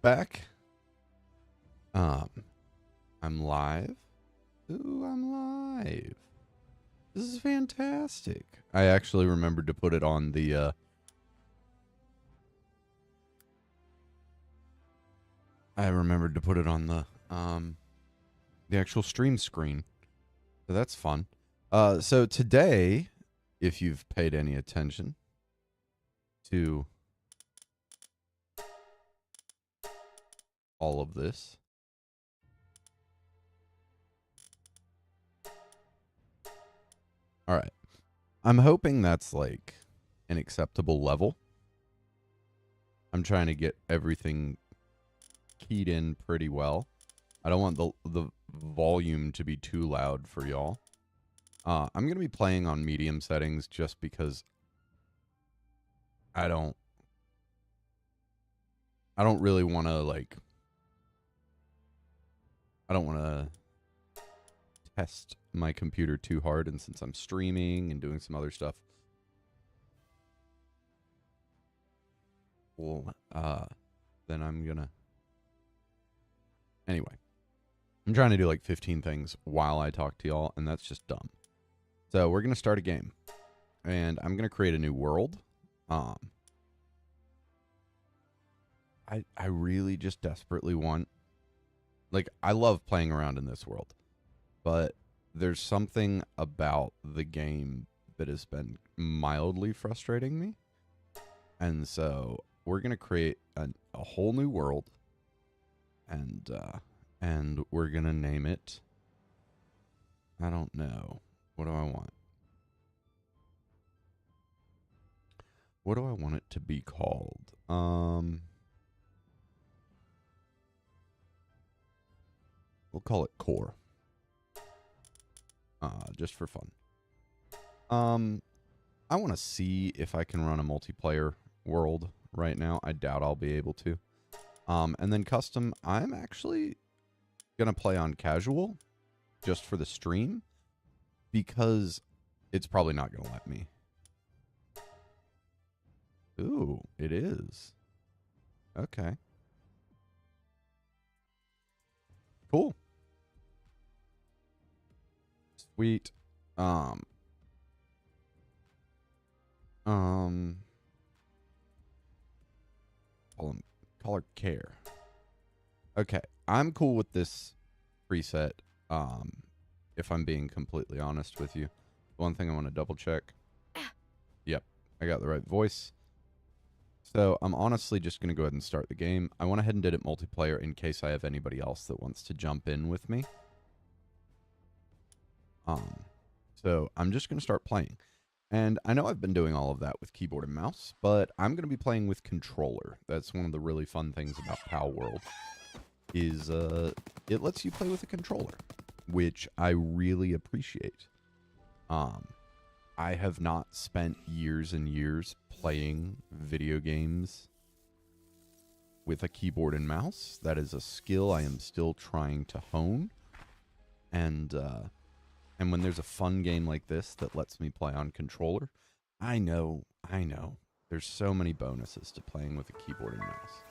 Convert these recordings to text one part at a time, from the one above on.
back. I'm live. Ooh, I'm live. This is fantastic. I actually remembered to put it on the the actual stream screen. So that's fun. So today, if you've paid any attention to all of this, all right. I'm hoping that's like an acceptable level. I'm trying to get everything keyed in pretty well. I don't want the volume to be too loud for y'all. I'm going to be playing on medium settings just because I don't really want to I don't want to test my computer too hard, and since I'm streaming and doing some other stuff, well, then I'm gonna... Anyway, I'm trying to do like 15 things while I talk to y'all, and that's just dumb. So we're gonna start a game, and I'm gonna create a new world. I really just desperately want... Like, I love playing around in this world, but there's something about the game that has been mildly frustrating me. And so we're going to create a whole new world, and we're going to name it... I don't know. What do I want? What do I want it to be called? We'll call it Core. Just for fun. I want to see if I can run a multiplayer world right now. I doubt I'll be able to. And then custom, I'm actually going to play on casual just for the stream because it's probably not going to let me. Ooh, it is. Okay. Cool. Sweet. Call her Care. Okay, I'm cool with this preset. If I'm being completely honest with you, one thing I want to double check. Yep, I got the right voice. So I'm honestly just going to go ahead and start the game. I went ahead and did it multiplayer in case I have anybody else that wants to jump in with me. So I'm just going to start playing. And I know I've been doing all of that with keyboard and mouse, but I'm going to be playing with controller. That's one of the really fun things about Palworld, is it lets you play with a controller, which I really appreciate. I have not spent years and years playing video games with a keyboard and mouse. That is a skill I am still trying to hone. And when there's a fun game like this that lets me play on controller, I know, there's so many bonuses to playing with a keyboard and mouse.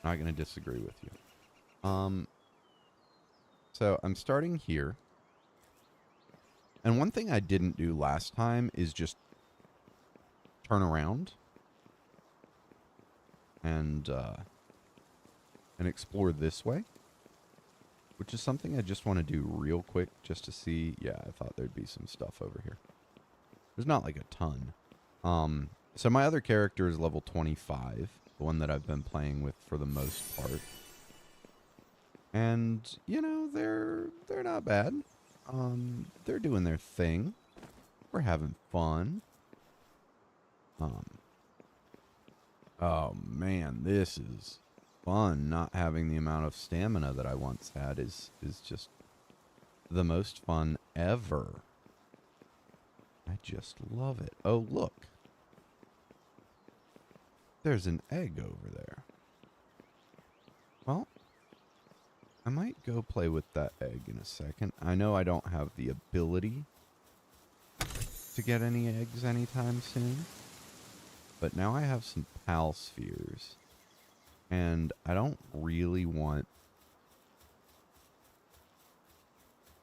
I'm not going to disagree with you. So I'm starting here. And one thing I didn't do last time is just turn around and explore this way, which is something I just want to do real quick just to see. Yeah, I thought there'd be some stuff over here. There's not like a ton. So my other character is level 25, the one that I've been playing with for the most part. And, you know, they're not bad. They're doing their thing. We're having fun. Oh man, this is fun. Not having the amount of stamina that I once had is just the most fun ever. I just love it. Oh, look. There's an egg over there. Well, I might go play with that egg in a second. I know I don't have the ability to get any eggs anytime soon, but now I have some pal spheres. And I don't really want...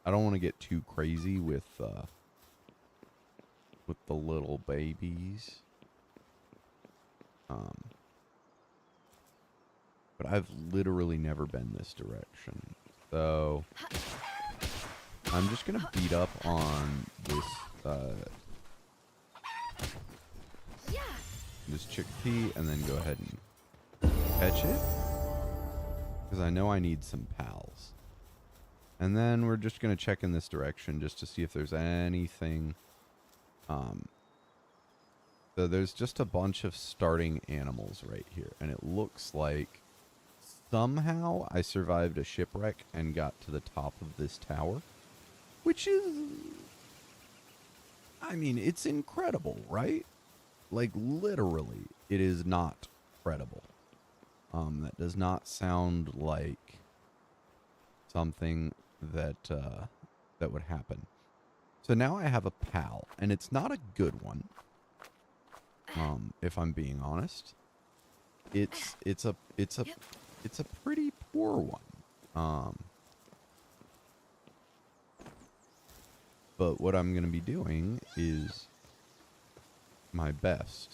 I don't want to get too crazy with the little babies. But I've literally never been this direction. So I'm just going to beat up on this this chickpea and then go ahead and catch it. Because I know I need some pals. And then we're just going to check in this direction just to see if there's anything. So there's just a bunch of starting animals right here. And it looks like somehow I survived a shipwreck and got to the top of this tower. Which is... I mean, it's incredible, right? Like, literally, it is not credible. That does not sound like something that that would happen. So now I have a pal, and it's not a good one. If I'm being honest, it's a pretty poor one. But what I'm gonna be doing is my best.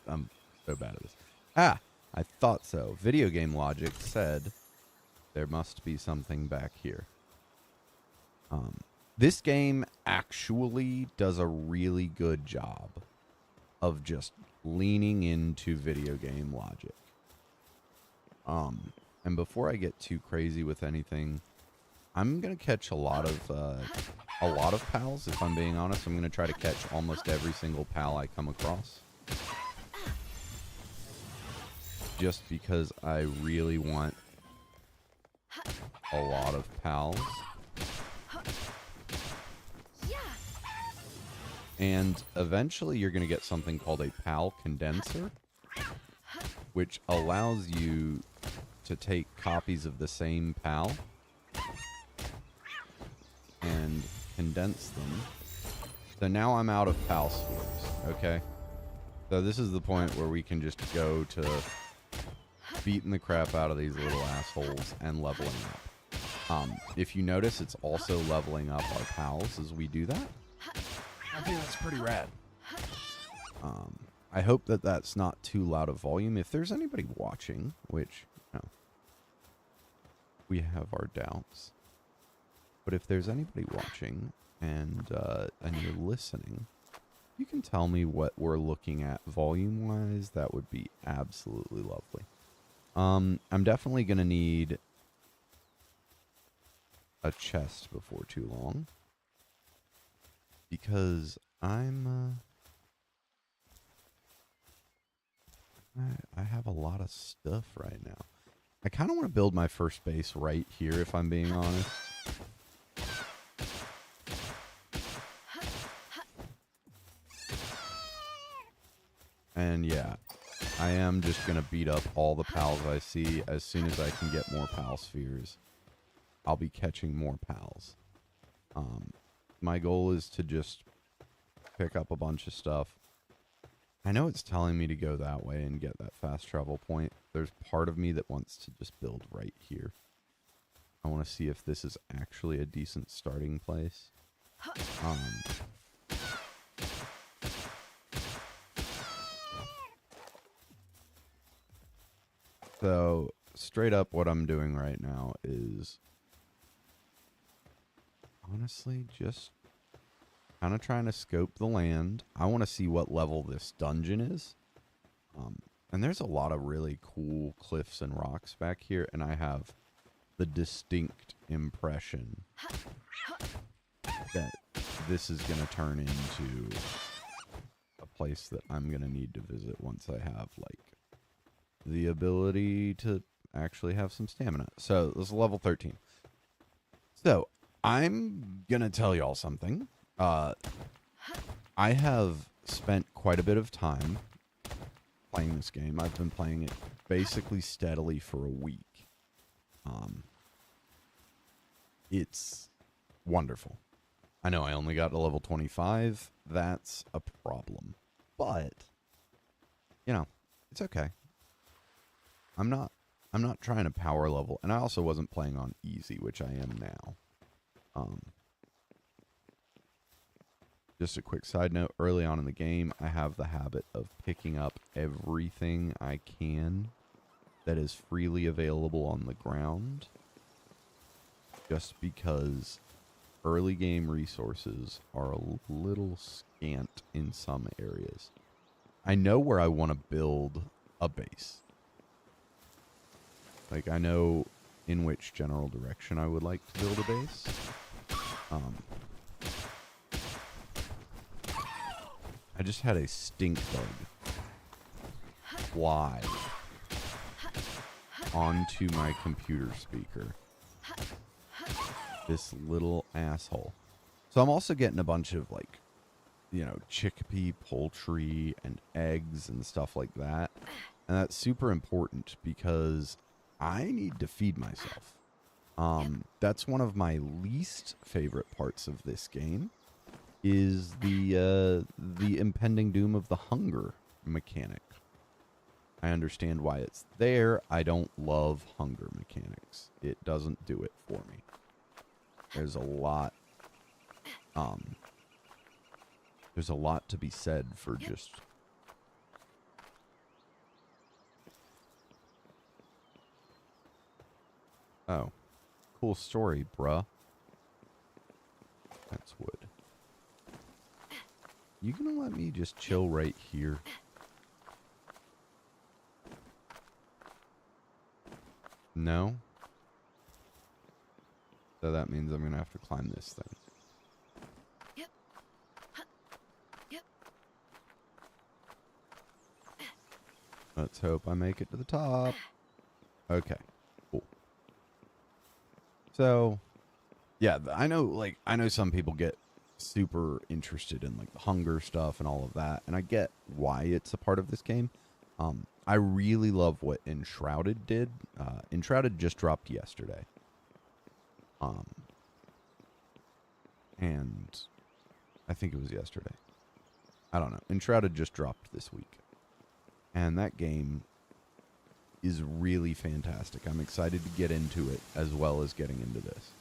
I'm so bad at this. Ah, I thought so. Video game logic said there must be something back here. This game actually does a really good job of just leaning into video game logic. And before I get too crazy with anything, I'm gonna catch a lot of pals. If I'm being honest, I'm gonna try to catch almost every single pal I come across. Just because I really want a lot of pals. And eventually you're going to get something called a pal condenser, which allows you to take copies of the same pal and condense them. So now I'm out of pal spheres, okay? So this is the point where we can just go to beating the crap out of these little assholes and leveling up. If you notice, it's also leveling up our pals as we do that. I think that's pretty rad. I hope that that's not too loud of volume. If there's anybody watching, which, you know, we have our doubts. But if there's anybody watching and you're listening, you can tell me what we're looking at volume-wise. That would be absolutely lovely. I'm definitely going to need a chest before too long. Because I'm, I have a lot of stuff right now. I kind of want to build my first base right here, if I'm being honest. And yeah, I am just going to beat up all the pals I see. As soon as I can get more pal spheres, I'll be catching more pals. My goal is to just pick up a bunch of stuff. I know it's telling me to go that way and get that fast travel point. There's part of me that wants to just build right here. I want to see if this is actually a decent starting place. So, straight up what I'm doing right now is honestly just kind of trying to scope the land. I want to see what level this dungeon is. And there's a lot of really cool cliffs and rocks back here, and I have the distinct impression that this is going to turn into a place that I'm going to need to visit once I have, like, the ability to actually have some stamina. So, this is level 13. So, I'm going to tell y'all something. I have spent quite a bit of time playing this game. I've been playing it basically steadily for a week. It's wonderful. I know I only got to level 25. That's a problem. But, you know, It's okay. I'm not trying to power level, and I also wasn't playing on easy, which I am now. Just a quick side note, early on in the game, I have the habit of picking up everything I can that is freely available on the ground, just because early game resources are a little scant in some areas. I know where I want to build a base. Like, I know in which general direction I would like to build a base. I just had a stink bug fly onto my computer speaker. This little asshole. So I'm also getting a bunch of, like, you know, chickpea poultry and eggs and stuff like that. And that's super important because I need to feed myself. That's one of my least favorite parts of this game, is the impending doom of the hunger mechanic. I understand why it's there. I don't love hunger mechanics. It doesn't do it for me. There's a lot to be said for just oh, cool story, bruh. That's wood. You gonna let me just chill right here? No? So that means I'm gonna have to climb this thing. Yep. Yep. Let's hope I make it to the top. Okay, cool. So, yeah, I know some people get super interested in, like, the hunger stuff and all of that, and I get why it's a part of this game. I really love what Enshrouded did. Enshrouded just dropped yesterday. And I think it was yesterday. I don't know. Enshrouded just dropped this week. And that game is really fantastic. I'm excited to get into it as well as getting into this.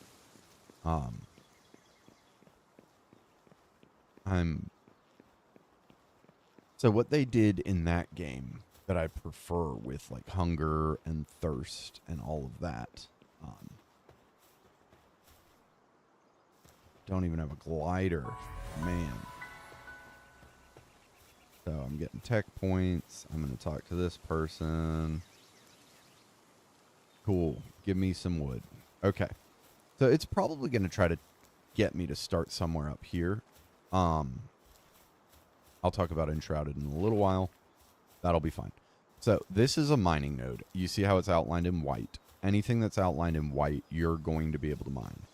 So what they did in that game that I prefer with, like, hunger and thirst and all of that. Don't even have a glider. Man. So I'm getting tech points. I'm going to talk to this person. Cool. Give me some wood. Okay. So it's probably going to try to get me to start somewhere up here. I'll talk about Enshrouded in a little while. That'll be fine. So this is a mining node. You see how it's outlined in white. Anything that's outlined in white, you're going to be able to mine.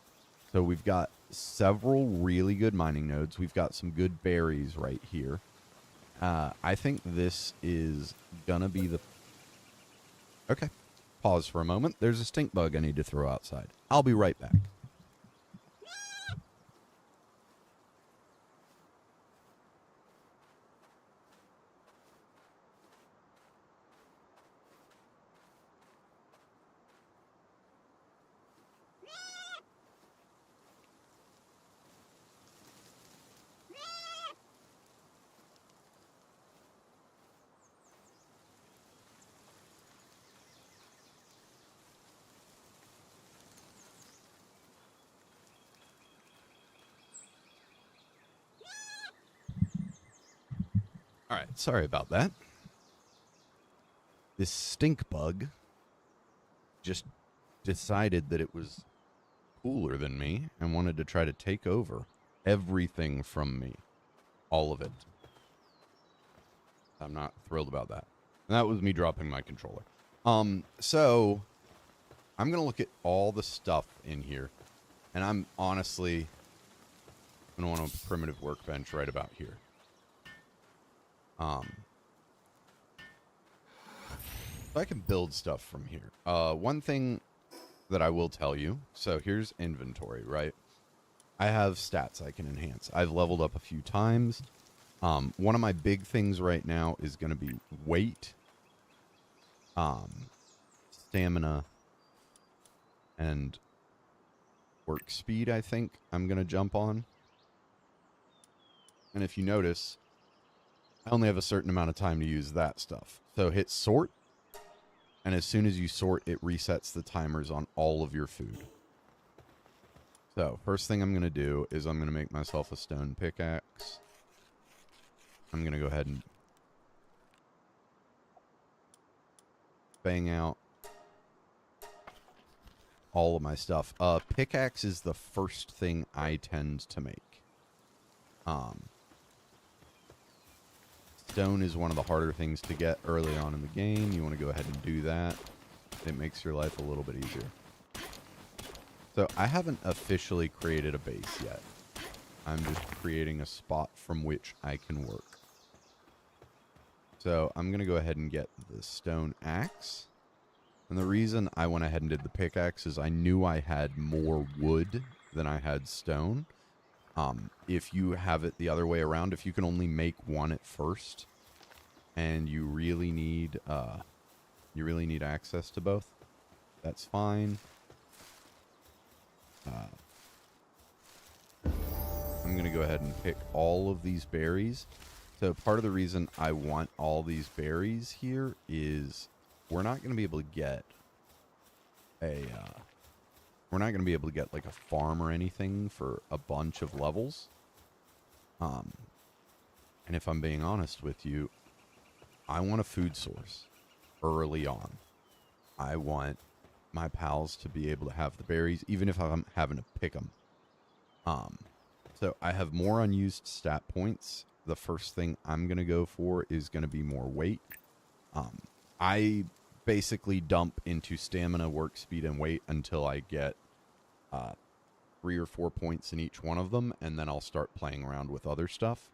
So we've got several really good mining nodes. We've got some good berries right here. I think this is gonna be the... Okay. Pause for a moment. There's a stink bug I need to throw outside. I'll be right back. All right, sorry about that. This stink bug just decided that it was cooler than me and wanted to try to take over everything from me. All of it. I'm not thrilled about that. And that was me dropping my controller. So I'm going to look at all the stuff in here. And I'm honestly going to want a primitive workbench right about here. So I can build stuff from here. One thing that I will tell you, so here's inventory, right? I have stats I can enhance. I've leveled up a few times. One of my big things right now is going to be weight stamina, and work speed, I think I'm going to jump on. And if you notice, I only have a certain amount of time to use that stuff. So hit sort, and as soon as you sort, it resets the timers on all of your food. So first thing I'm going to do is I'm going to make myself a stone pickaxe. I'm going to go ahead and bang out all of my stuff. Pickaxe is the first thing I tend to make. Stone is one of the harder things to get early on in the game. You want to go ahead and do that. It makes your life a little bit easier. So I haven't officially created a base yet. I'm just creating a spot from which I can work. So I'm going to go ahead and get the stone axe. And the reason I went ahead and did the pickaxe is I knew I had more wood than I had stone. If you have it the other way around, if you can only make one at first, and you really need access to both, that's fine. I'm gonna go ahead and pick all of these berries. So part of the reason I want all these berries here is we're not gonna be able to get like a farm or anything for a bunch of levels. And if I'm being honest with you, I want a food source early on. I want my pals to be able to have the berries, even if I'm having to pick them. So I have more unused stat points. The first thing I'm going to go for is going to be more weight. I basically dump into stamina, work speed, and weight until I get 3 or 4 points in each one of them, and then I'll start playing around with other stuff,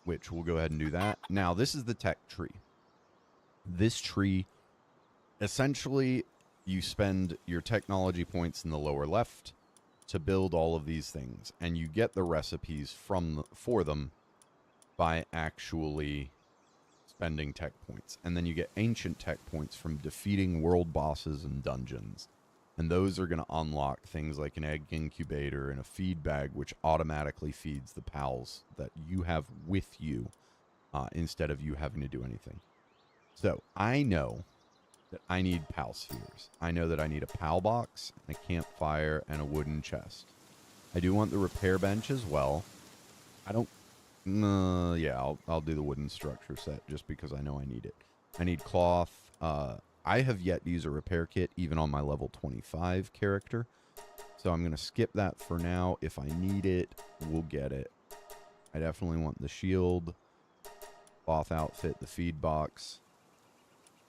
which we'll go ahead and do that. Now, this is the tech tree. This tree, essentially, you spend your technology points in the lower left to build all of these things, and you get the recipes for them by actually spending tech points. And then you get ancient tech points from defeating world bosses and dungeons. And those are going to unlock things like an egg incubator and a feed bag, which automatically feeds the pals that you have with you instead of you having to do anything. So I know that I need pal spheres. I know that I need a pal box, a campfire, and a wooden chest. I do want the repair bench as well. I don't... yeah, I'll do the wooden structure set just because I know I need it. I need cloth. I have yet to use a repair kit even on my level 25 character. So I'm going to skip that for now. If I need it, we'll get it. I definitely want the shield, cloth outfit, the feed box.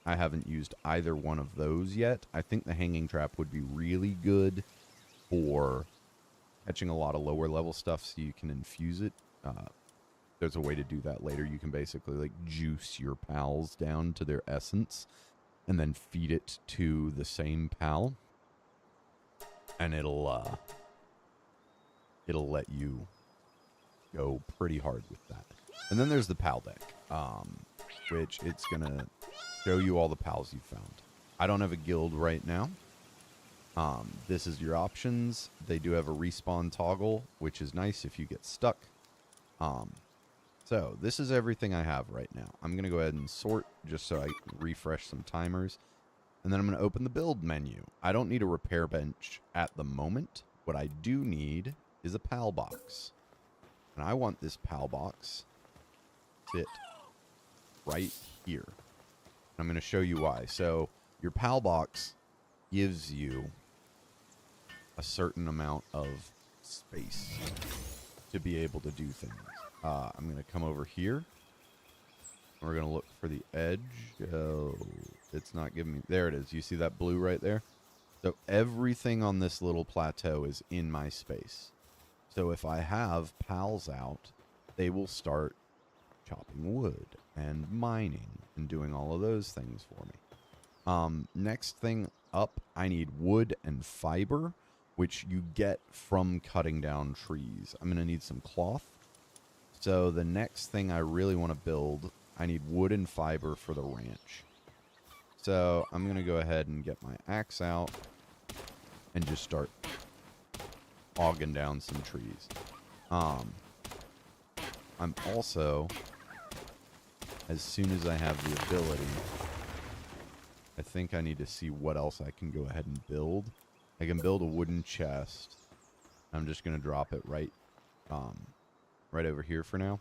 I haven't used either one of those yet. I think the hanging trap would be really good for catching a lot of lower level stuff so you can infuse it. There's a way to do that later. You can basically like juice your pals down to their essence and then feed it to the same pal. And it'll let you go pretty hard with that. And then there's the pal deck, which it's going to show you all the pals you found. I don't have a guild right now. This is your options. They do have a respawn toggle, which is nice if you get stuck. So this is everything I have right now. I'm going to go ahead and sort just so I refresh some timers. And then I'm going to open the build menu. I don't need a repair bench at the moment. What I do need is a pal box. And I want this pal box to sit right here. I'm going to show you why. So your pal box gives you a certain amount of space to be able to do things. I'm going to come over here. We're going to look for the edge. Oh, it's not giving me... There it is. You see that blue right there? So everything on this little plateau is in my space. So if I have pals out, they will start chopping wood and mining and doing all of those things for me. Next thing up, I need wood and fiber, which you get from cutting down trees. I'm going to need some cloth. So the next thing I really want to build, I need wood and fiber for the ranch. So I'm going to go ahead and get my axe out and just start hogging down some trees. I'm also, as soon as I have the ability, I think I need to see what else I can go ahead and build. I can build a wooden chest. I'm just going to drop it right over here for now.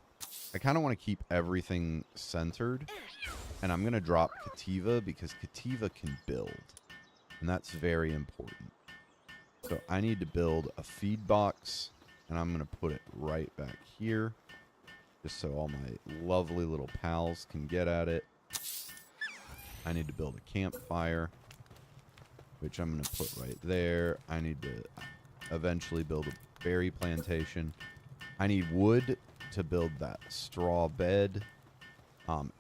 I kind of want to keep everything centered. And I'm going to drop Kativa because Kativa can build. And that's very important. So I need to build a feed box. And I'm going to put it right back here. Just so all my lovely little pals can get at it. I need to build a campfire, which I'm going to put right there. I need to eventually build a berry plantation. I need wood to build that straw bed.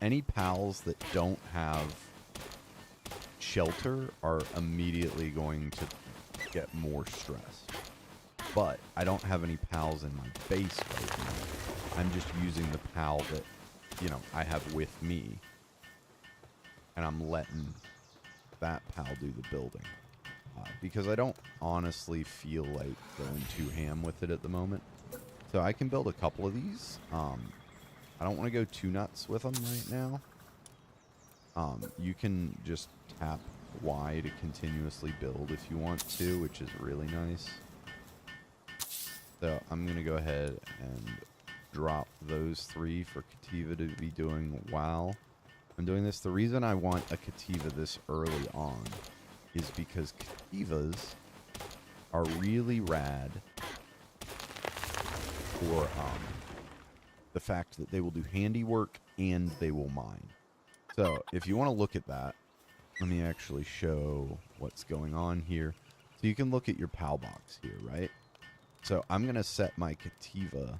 Any pals that don't have shelter are immediately going to get more stressed. But I don't have any pals in my base right now. I'm just using the pal that, you know, I have with me. And I'm letting that pal do the building. Because I don't honestly feel like going too ham with it at the moment. So I can build a couple of these. I don't want to go too nuts with them right now. You can just tap Y to continuously build if you want to, which is really nice. So I'm going to go ahead and drop those 3 for Kativa to be doing while I'm doing this. The reason I want a Kativa this early on is because Kativas are really rad for the fact that they will do handiwork and they will mine. So if you want to look at that, let me actually show what's going on here. So you can look at your PAL box here, right? So I'm going to set my Kativa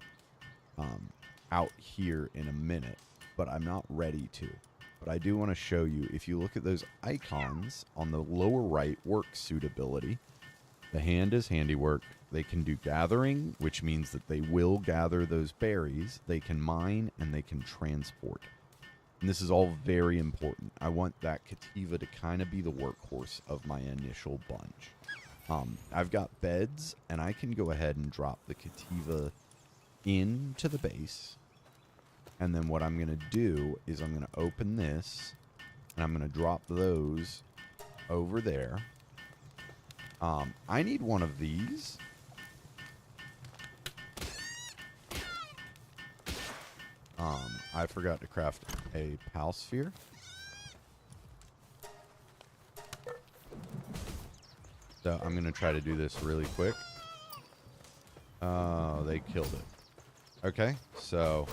out here in a minute, but I'm not ready to. But I do want to show you, if you look at those icons on the lower right, work suitability, the hand is handiwork. They can do gathering, which means that they will gather those berries. They can mine, and they can transport. And this is all very important. I want that Kativa to kind of be the workhorse of my initial bunch. I've got beds, and I can go ahead and drop the Kativa into the base. And then what I'm going to do is I'm going to open this, and I'm going to drop those over there. I need one of these. I forgot to craft a pal sphere. So I'm going to try to do this really quick. Oh, they killed it. Okay, so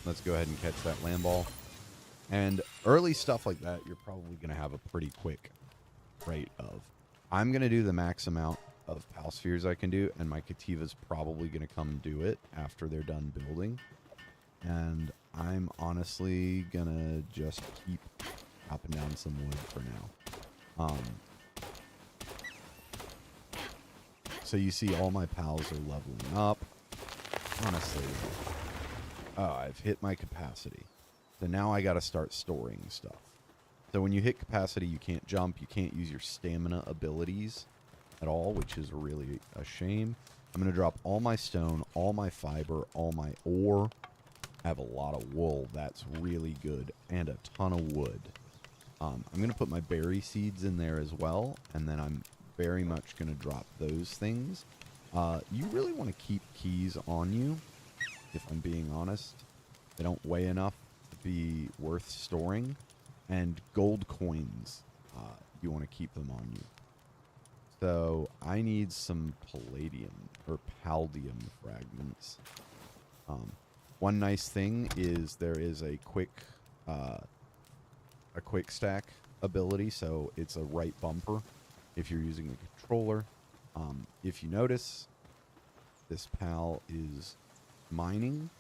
let's go ahead and catch that land ball. And early stuff like that, you're probably going to have a pretty quick rate of. I'm going to do the max amount of pal spheres I can do, and my Kativa's probably going to come do it after they're done building. And I'm honestly going to just keep chopping down some wood for now. So you see all my pals are leveling up. Honestly, I've hit my capacity. So now I got to start storing stuff. So when you hit capacity, you can't jump. You can't use your stamina abilities at all, which is really a shame. I'm going to drop all my stone, all my fiber, all my ore. I have a lot of wool. That's really good. And a ton of wood. I'm going to put my berry seeds in there as well. And then I'm very much going to drop those things. You really want to keep keys on you, if I'm being honest. They don't weigh enough to be worth storing. And gold coins, you want to keep them on you. So I need some palladium or paldium fragments. One nice thing is there is a quick stack ability, so it's a right bumper if you're using a controller. If you notice, this pal is mining,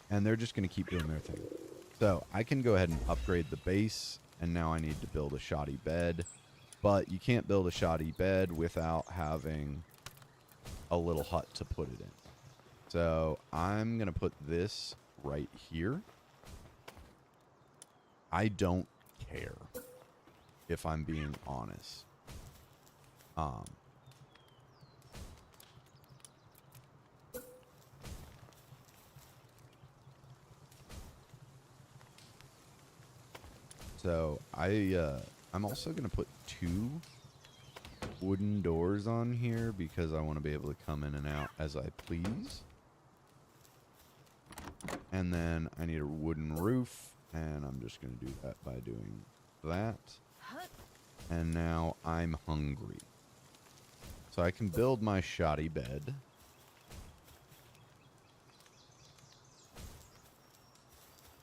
and they're just going to keep doing their thing. So I can go ahead and upgrade the base, and now I need to build a shoddy bed. But you can't build a shoddy bed without having a little hut to put it in. So I'm going to put this right here. I don't care, if I'm being honest. So I'm also gonna put 2 wooden doors on here because I want to be able to come in and out as I please. And then I need a wooden roof, and I'm just gonna do that by doing that. And now I'm hungry. So I can build my shoddy bed.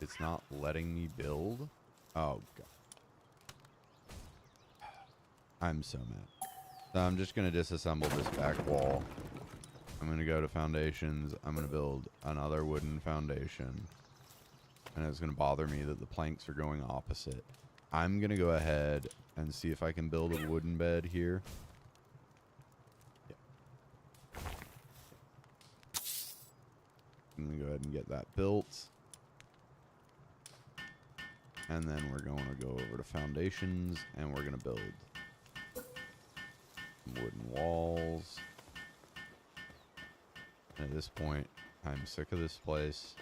It's not letting me build. Oh, God. I'm so mad. So I'm just going to disassemble this back wall. I'm going to go to foundations. I'm going to build another wooden foundation. And it's going to bother me that the planks are going opposite. I'm going to go ahead and see if I can build a wooden bed here. Yeah. I'm going to go ahead and get that built. And then we're going to go over to foundations, and we're going to build wooden walls. And at this point, I'm sick of this place.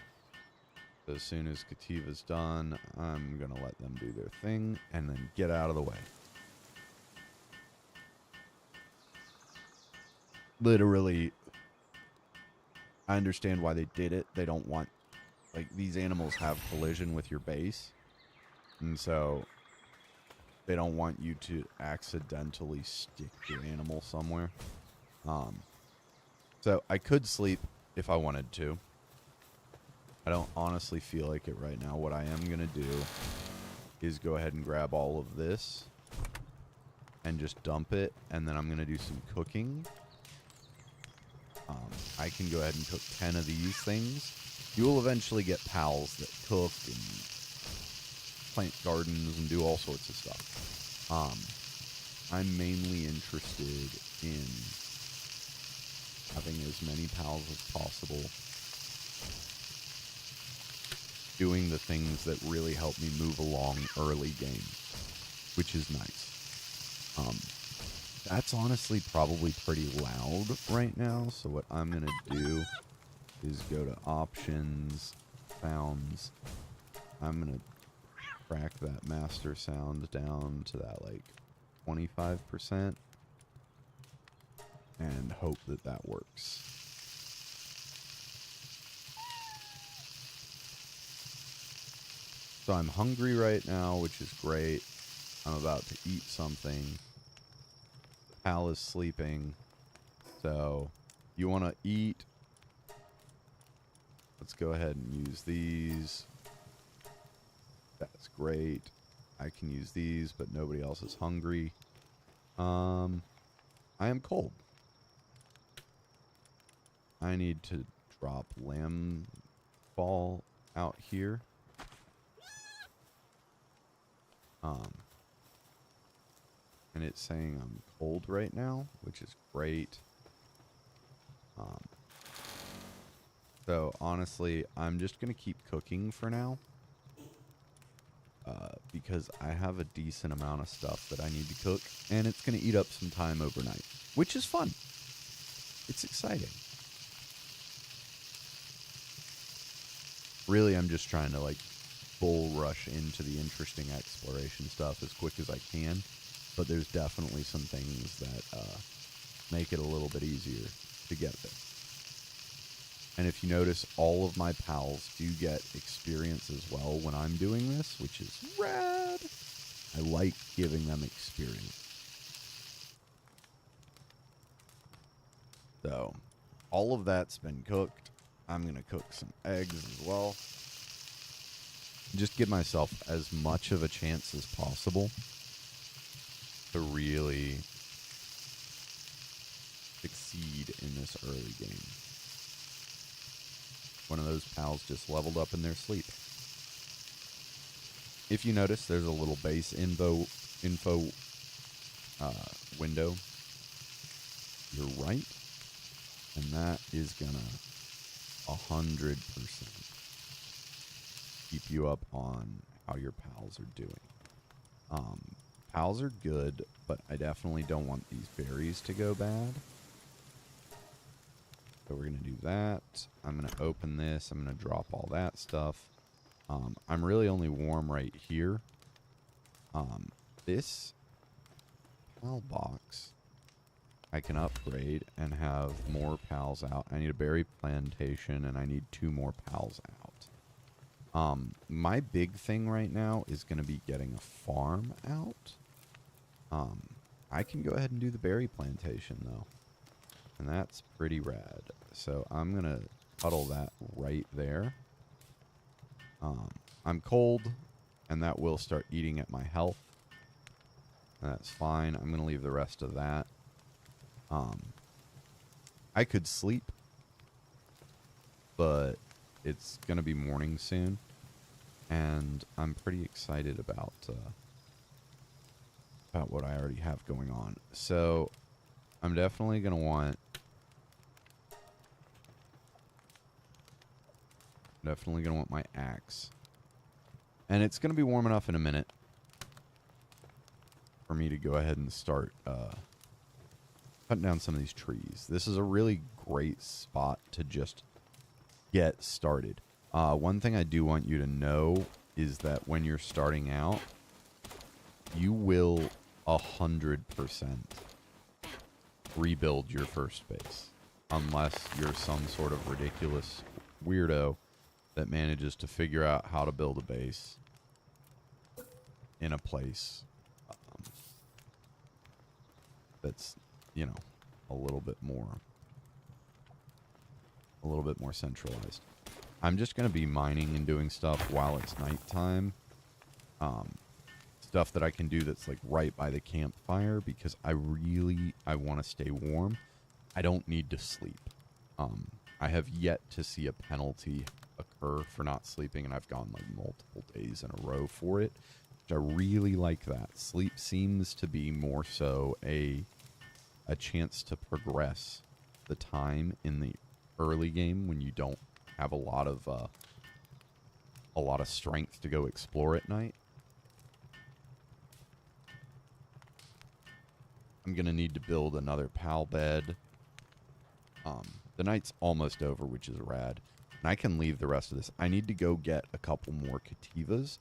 So as soon as Kativa's done, I'm going to let them do their thing and then get out of the way. Literally, I understand why they did it. They don't want, like, these animals have collision with your base. And so they don't want you to accidentally stick your animal somewhere. So I could sleep if I wanted to. I don't honestly feel like it right now. What I am going to do is go ahead and grab all of this and just dump it. And then I'm going to do some cooking. I can go ahead and cook 10 of these things. You will eventually get pals that cook and plant gardens and do all sorts of stuff. I'm mainly interested in having as many pals as possible, doing the things that really help me move along early game, which is nice. That's honestly probably pretty loud right now, so what I'm going to do is go to options, sounds. I'm going to crack that master sound down to that, like, 25%, and hope that that works. So I'm hungry right now, which is great. I'm about to eat something. Pal is sleeping. So you want to eat? Let's go ahead and use these. That's great. I can use these, but nobody else is hungry. I am cold. I need to drop lamb ball out here. And it's saying I'm cold right now, which is great. So honestly, I'm just going to keep cooking for now. Because I have a decent amount of stuff that I need to cook, and it's going to eat up some time overnight, which is fun. It's exciting. Really, I'm just trying to, like, bull rush into the interesting exploration stuff as quick as I can, but there's definitely some things that make it a little bit easier to get there. And if you notice, all of my pals do get experience as well when I'm doing this, which is rad. I like giving them experience. So, all of that's been cooked. I'm going to cook some eggs as well. Just give myself as much of a chance as possible to really succeed in this early game. One of those pals just leveled up in their sleep. If you notice, there's a little base info window to your right, and that is gonna 100% keep you up on how your pals are doing. Pals are good, but I definitely don't want these berries to go bad. So we're going to do that. I'm going to open this. I'm going to drop all that stuff. I'm really only warm right here. This pal box I can upgrade and have more pals out. I need a berry plantation and I need 2 more pals out. My big thing right now is going to be getting a farm out. I can go ahead and do the berry plantation though. And that's pretty rad. So I'm going to puddle that right there. I'm cold, and that will start eating at my health. That's fine. I'm going to leave the rest of that. I could sleep, but it's going to be morning soon. And I'm pretty excited about what I already have going on. So I'm definitely going to want... my axe. And it's going to be warm enough in a minute for me to go ahead and start cutting down some of these trees. This is a really great spot to just get started. One thing I do want you to know is that when you're starting out, you will 100% rebuild your first base. Unless you're some sort of ridiculous weirdo that manages to figure out how to build a base in a place that's, you know, a little bit more centralized. I'm just going to be mining and doing stuff while it's nighttime. Stuff that I can do that's like right by the campfire because I want to stay warm. I don't need to sleep. I have yet to see a penalty occur for not sleeping, and I've gone like multiple days in a row for it, which I really like that. Sleep seems to be more so a chance to progress the time in the early game when you don't have a lot of strength to go explore at night. I'm gonna need to build another pal bed. The night's almost over, which is rad. And I can leave the rest of this. I need to go get a couple more cativas,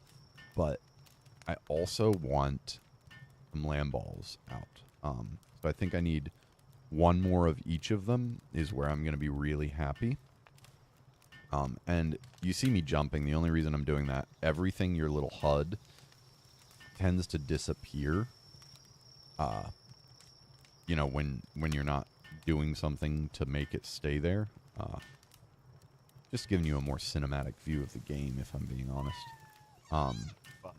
but I also want some lamb balls out. So I think I need 1 more of each of them is where I'm going to be really happy. And you see me jumping. The only reason I'm doing that, everything, your little HUD, tends to disappear. You know, when you're not doing something to make it stay there. Just giving you a more cinematic view of the game, if I'm being honest. But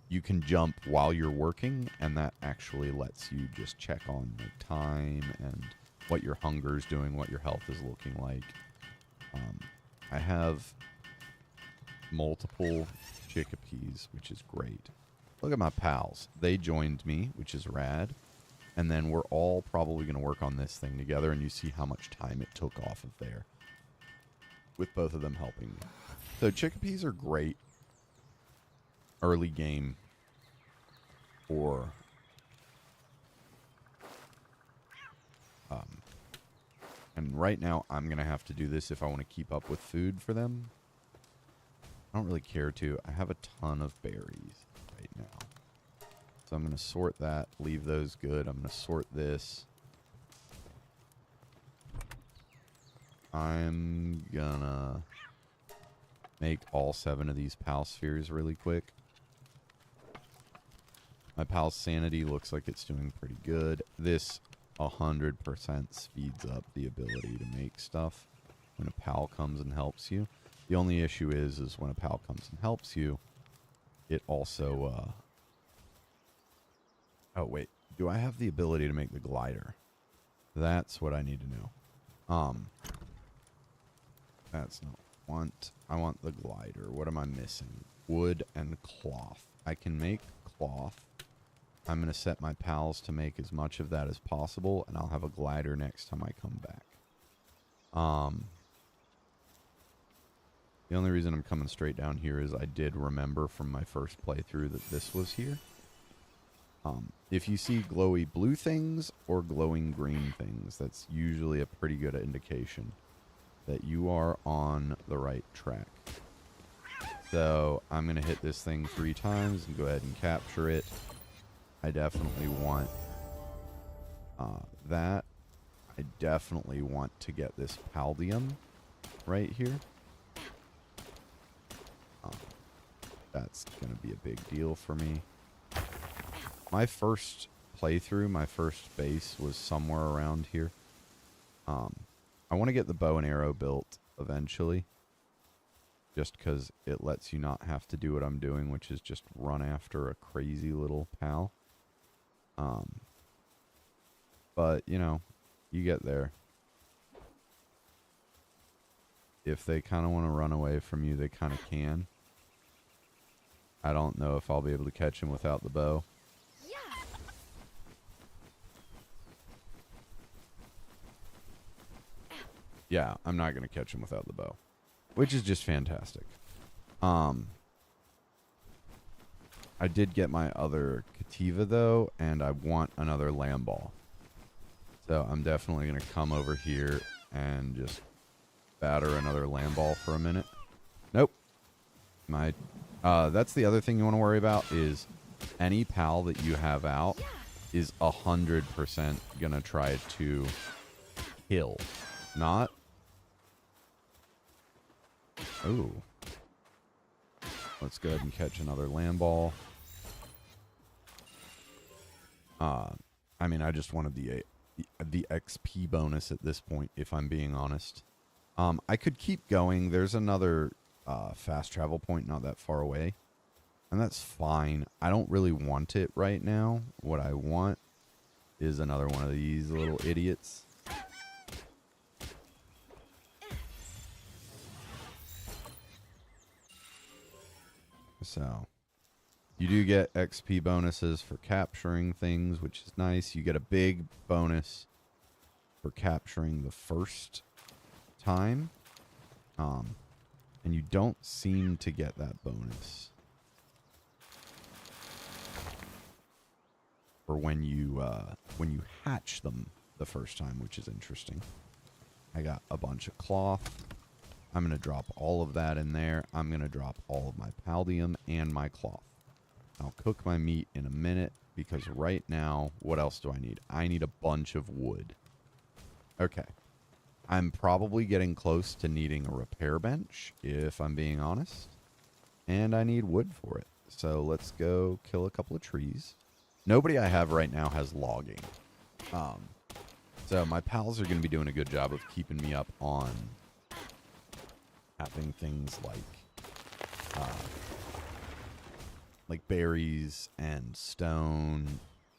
you can jump while you're working, and that actually lets you just check on like time and what your hunger's doing, what your health is looking like. I have multiple chickpeas, which is great. Look at my pals. They joined me, which is rad. And then we're all probably going to work on this thing together, and you see how much time it took off of there with both of them helping me. So chickpeas are great early game for and right now I'm going to have to do this if I want to keep up with food for them. I don't really care to. I have a ton of berries right now. So I'm going to sort that, leave those good. I'm going to sort this. I'm going to make all 7 of these pal spheres really quick. My pal's sanity looks like it's doing pretty good. This 100% speeds up the ability to make stuff when a pal comes and helps you. The only issue is when a pal comes and helps you, it also... Oh, wait. Do I have the ability to make the glider? That's what I need to know. That's not what I want. The glider. What am I missing? Wood and cloth. I can make cloth. I'm going to set my pals to make as much of that as possible, and I'll have a glider next time I come back. The only reason I'm coming straight down here is I did remember from my first playthrough that this was here. If you see glowy blue things or glowing green things, that's usually a pretty good indication that you are on the right track. So I'm going to hit this thing 3 times and go ahead and capture it. I definitely want that. I definitely want to get this Paldium right here. That's going to be a big deal for me. My first playthrough, my first base was somewhere around here. I want to get the bow and arrow built eventually. Just because it lets you not have to do what I'm doing, which is just run after a crazy little pal. But, you know, you get there. If they kind of want to run away from you, they kind of can. I don't know if I'll be able to catch him without the bow. Yeah, I'm not going to catch him without the bow. Which is just fantastic. I did get my other Cativa, though, and I want another lamb ball. So I'm definitely going to come over here and just batter another lamb ball for a minute. Nope. That's the other thing you want to worry about is any pal that you have out is 100% going to try to kill. Not... Ooh. Let's go ahead and catch another land ball. I mean, I just wanted the XP bonus at this point, if I'm being honest. I could keep going. There's another fast travel point not that far away. And that's fine. I don't really want it right now. What I want is another one of these little idiots. So, you do get XP bonuses for capturing things, which is nice. You get a big bonus for capturing the first time. And you don't seem to get that bonus for when you hatch them the first time, which is interesting. I got a bunch of cloth. I'm going to drop all of that in there. I'm going to drop all of my Paldium and my cloth. I'll cook my meat in a minute because right now, what else do I need? I need a bunch of wood. Okay. I'm probably getting close to needing a repair bench, if I'm being honest. And I need wood for it. So let's go kill a couple of trees. Nobody I have right now has logging. So my pals are going to be doing a good job of keeping me up on having things like berries and stone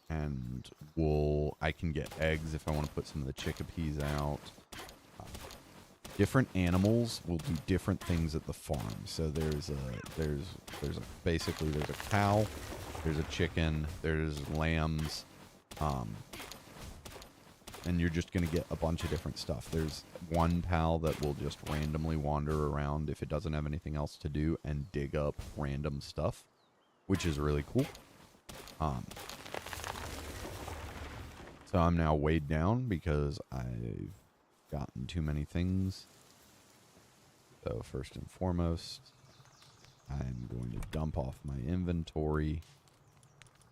and wool. I can get eggs if I want to put some of the chickpeas out. Different animals will do different things at the farm. So there's basically there's a cow, there's a chicken, there's lambs, and you're just going to get a bunch of different stuff. There's one pal that will just randomly wander around if it doesn't have anything else to do and dig up random stuff, which is really cool. So I'm now weighed down because I've gotten too many things. So first and foremost, I'm going to dump off my inventory.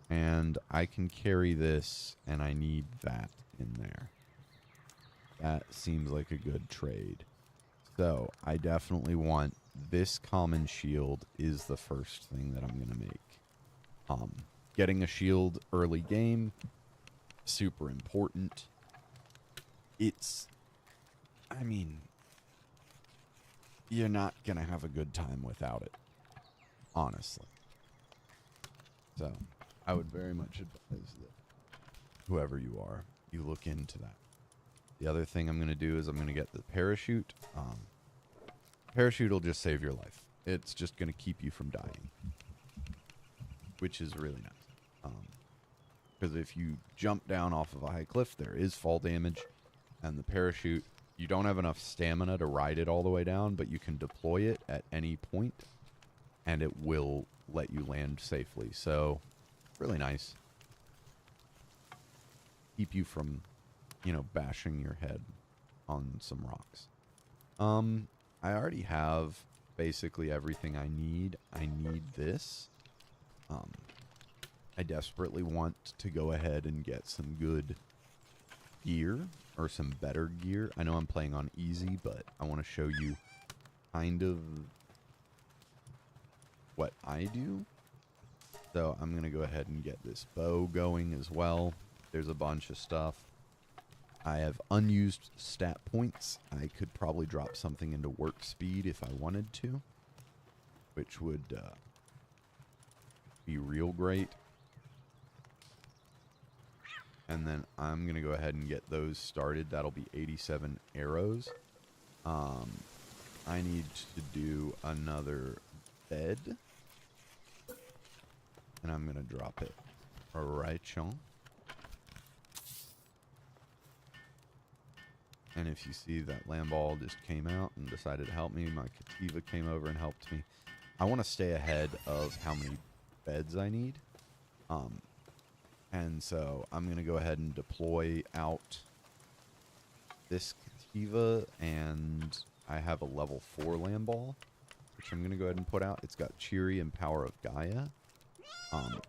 And I can carry this, and I need that in there. That seems like a good trade. So I definitely want this common shield is the first thing that I'm going to make. Getting a shield early game, super important. I mean, you're not going to have a good time without it, honestly. So I would very much advise that whoever you are, you look into that. The other thing I'm going to do is I'm going to get the parachute. Parachute will just save your life. It's just going to keep you from dying, which is really nice. Because if you jump down off of a high cliff, there is fall damage, and the parachute, you don't have enough stamina to ride it all the way down, but you can deploy it at any point, and it will let you land safely. So, really nice. keep you from, bashing your head on some rocks. I already have basically everything I need. I need this. I desperately want to go ahead and get some good gear, or some better gear. I know I'm playing on easy, but I want to show you kind of what I do. So I'm going to go ahead and get this bow going as well. There's a bunch of stuff. I have unused stat points. I could probably drop something into work speed if I wanted to, which would be real great. And then I'm going to go ahead and get those started. That'll be 87 arrows. I need to do another bed. And I'm going to drop it right on. And if you see, that Lamball just came out and decided to help me. My Kativa came over and helped me. I want to stay ahead of how many beds I need. And so I'm going to go ahead and deploy out this Kativa, and I have a level 4 Lamball, which I'm going to go ahead and put out. It's got Cheery and Power of Gaia.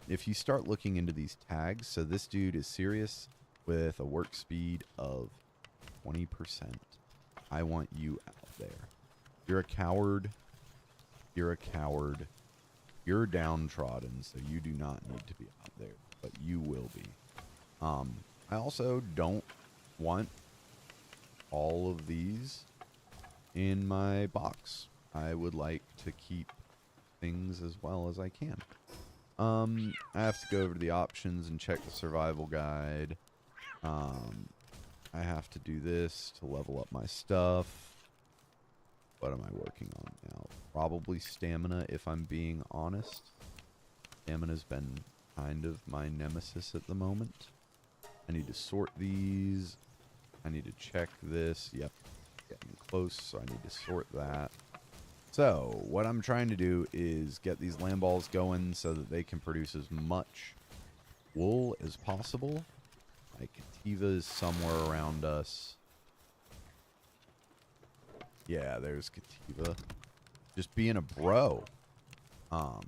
If you start looking into these tags, so this dude is serious with a work speed of 20%. I want you out there. You're a coward. You're a coward. You're downtrodden, so you do not need to be out there, but you will be. I also don't want all of these in my box. I would like to keep things as well as I can. I have to go over to the options and check the survival guide. I have to do this to level up my stuff. What am I working on now? Probably stamina, if I'm being honest. Stamina's been kind of my nemesis at the moment. I need to sort these. I need to check this. Yep, getting close, so I need to sort that. So, what I'm trying to do is get these Lamballs going so that they can produce as much wool as possible. My Kativa is somewhere around us. Yeah, there's Kativa. Just being a bro. I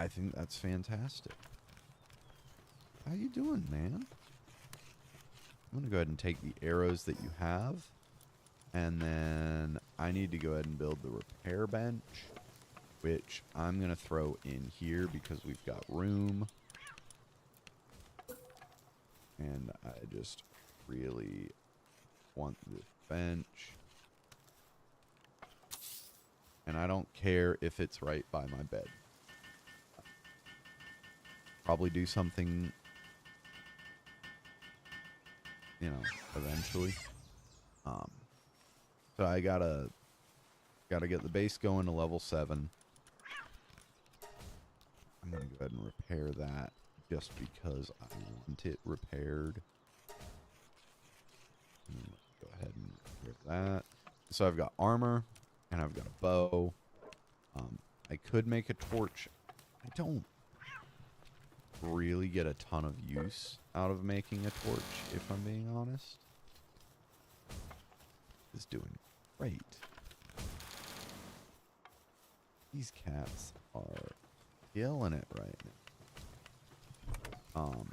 think that's fantastic. How you doing, man? I'm going to go ahead and take the arrows that you have. And then I need to go ahead and build the repair bench, which I'm going to throw in here because we've got room. And I just really want this bench. And I don't care if it's right by my bed. Probably do something, eventually. So I gotta get the base going to level 7. I'm gonna go ahead and repair that just because I want it repaired. Go ahead and repair that. So I've got armor and I've got a bow. I could make a torch. I don't really get a ton of use out of making a torch, if I'm being honest. Is doing great. These cats are killing it right now.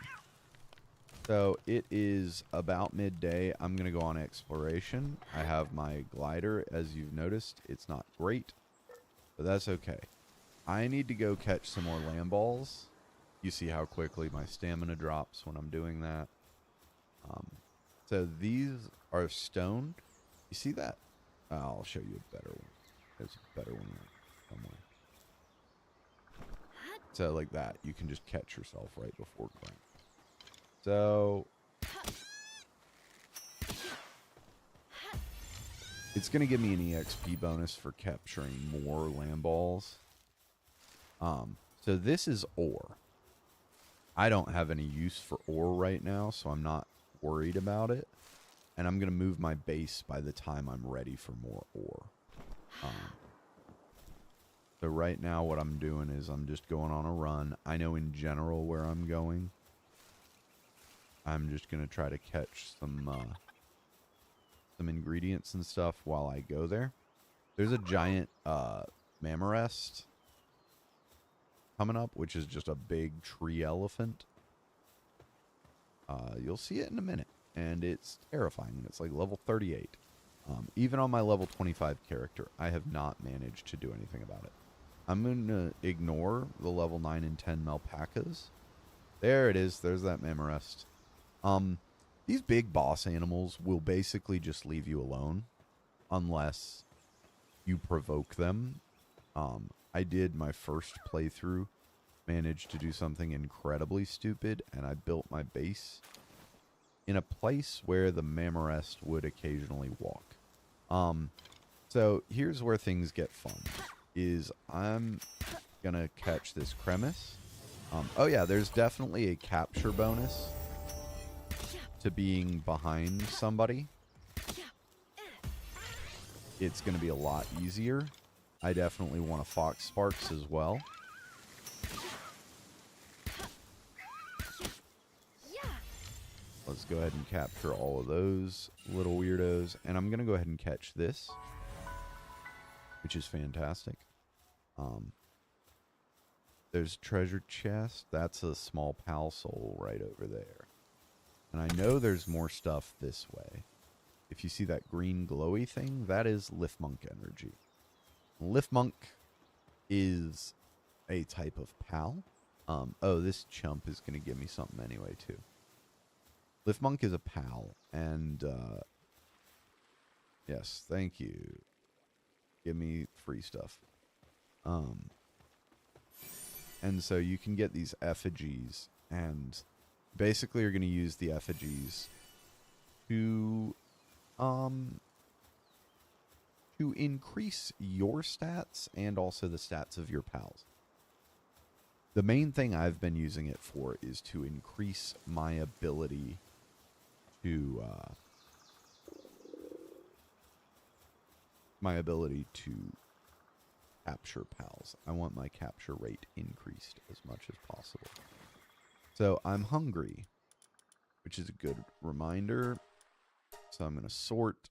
So it is about midday. I'm gonna go on exploration. I have my glider, as you've noticed. It's not great, but that's okay. I need to go catch some more Lamballs. You see how quickly my stamina drops when I'm doing that. So these are stone. You see that? I'll show you a better one. There's a better one somewhere. So like that, you can just catch yourself right before going. So it's going to give me an EXP bonus for capturing more Lamballs. So this is ore. I don't have any use for ore right now, so I'm not worried about it. And I'm going to move my base by the time I'm ready for more ore. So right now what I'm doing is I'm just going on a run. I know in general where I'm going. I'm just going to try to catch some ingredients and stuff while I go there. There's a giant Mammorest coming up, which is just a big tree elephant. You'll see it in a minute, and it's terrifying, and it's like level 38. Even on my level 25 character, I have not managed to do anything about it. I'm going to ignore the level 9 and 10 Malpacas. There it is. There's that Mammorest. These big boss animals will basically just leave you alone unless you provoke them. I did my first playthrough, managed to do something incredibly stupid, and I built my base in a place where the Mammorest would occasionally walk. So here's where things get fun, is I'm gonna catch this Cremis. Oh yeah, there's definitely a capture bonus to being behind somebody. It's going to be a lot easier. I definitely want a Fox Sparks as well. Let's go ahead and capture all of those little weirdos. And I'm going to go ahead and catch this, which is fantastic. There's treasure chest. That's a small pal soul right over there. And I know there's more stuff this way. If you see that green glowy thing, that is Liftmonk energy. Liftmonk is a type of pal. Oh, this chump is going to give me something anyway, too. Liftmonk is a pal, and yes, thank you. Give me free stuff. And so you can get these effigies, and basically you're going to use the effigies to increase your stats and also the stats of your pals. The main thing I've been using it for is to increase my ability to capture pals. I want my capture rate increased as much as possible. So I'm hungry, which is a good reminder. So I'm going to sort.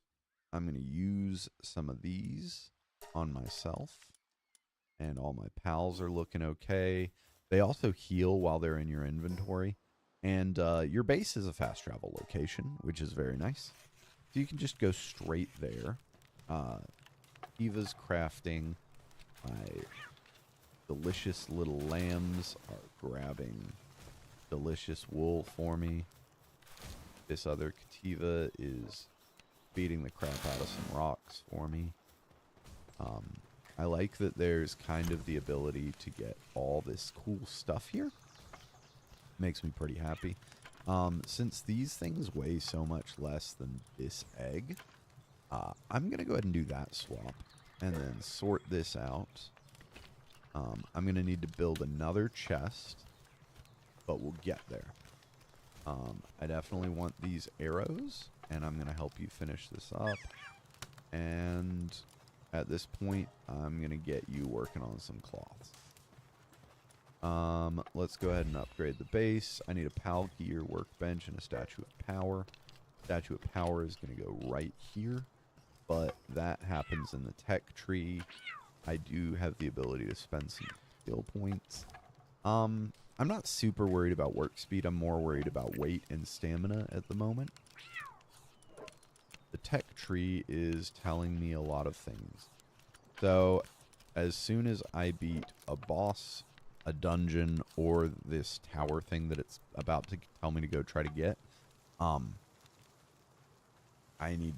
I'm going to use some of these on myself. And all my pals are looking okay. They also heal while they're in your inventory. And your base is a fast travel location, which is very nice. So you can just go straight there. Eva's crafting. My delicious little lambs are grabbing delicious wool for me. This other Kativa is beating the crap out of some rocks for me. I like that there's kind of the ability to get all this cool stuff here. Makes me pretty happy. Since these things weigh so much less than this egg, I'm going to go ahead and do that swap. And then sort this out. I'm going to need to build another chest, but we'll get there. I definitely want these arrows, and I'm going to help you finish this up. And at this point, I'm going to get you working on some cloths. Let's go ahead and upgrade the base. I need a pal gear workbench and a statue of power. Statue of power is going to go right here, but that happens in the tech tree. I do have the ability to spend some skill points. I'm not super worried about work speed. I'm more worried about weight and stamina at the moment. The tech tree is telling me a lot of things. So, as soon as I beat a boss, a dungeon, or this tower thing that it's about to tell me to go try to get, I need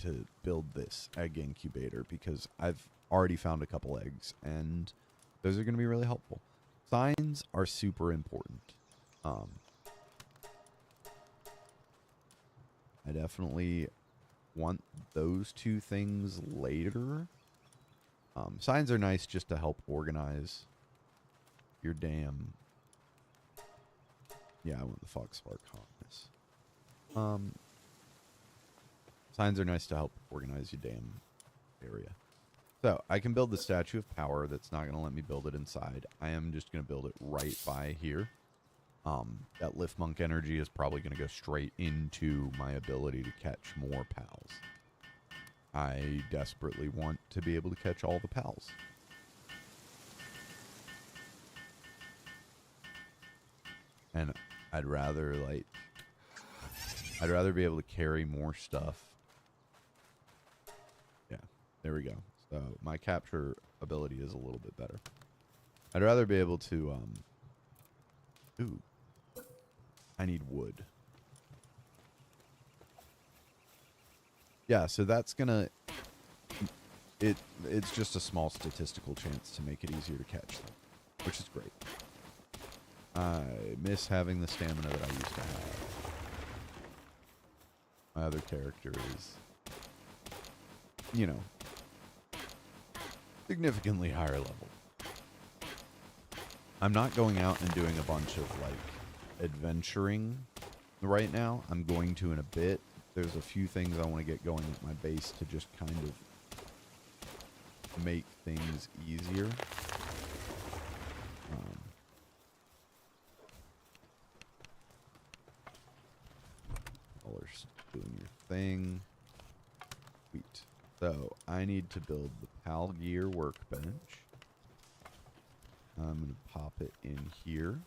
to build this egg incubator because I've already found a couple eggs, and those are going to be really helpful. Signs are super important. I definitely want those two things later. Signs are nice just to help organize your damn... Yeah, I want the Foxspark harness. Signs are nice to help organize your damn area. So, I can build the Statue of Power. That's not going to let me build it inside. I am just going to build it right by here. That lift monk energy is probably going to go straight into my ability to catch more pals. I desperately want to be able to catch all the pals. And I'd rather be able to carry more stuff. Yeah, there we go. So my capture ability is a little bit better. I'd rather be able to, ooh, I need wood. Yeah, so that's gonna, it's just a small statistical chance to make it easier to catch them, which is great. I miss having the stamina that I used to have. My other character is, you know, significantly higher level. I'm not going out and doing a bunch of, like, adventuring right now. I'm going to in a bit. There's a few things I want to get going at my base to just kind of make things easier. Colors doing your thing. Sweet. So I need to build the Pal Gear workbench. I'm going to pop it in here.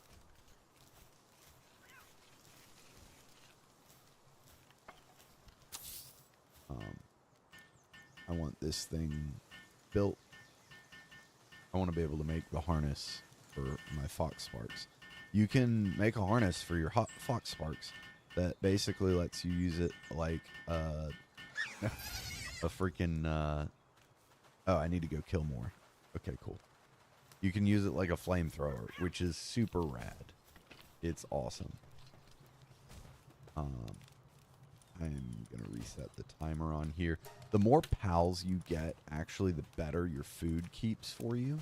I want this thing built. I want to be able to make the harness for my fox sparks. You can make a harness for your fox sparks that basically lets you use it like a freaking oh, I need to go kill more. Okay, cool. You can use it like a flamethrower, which is super rad. It's awesome. I'm going to reset the timer on here. The more pals you get, actually, the better your food keeps for you.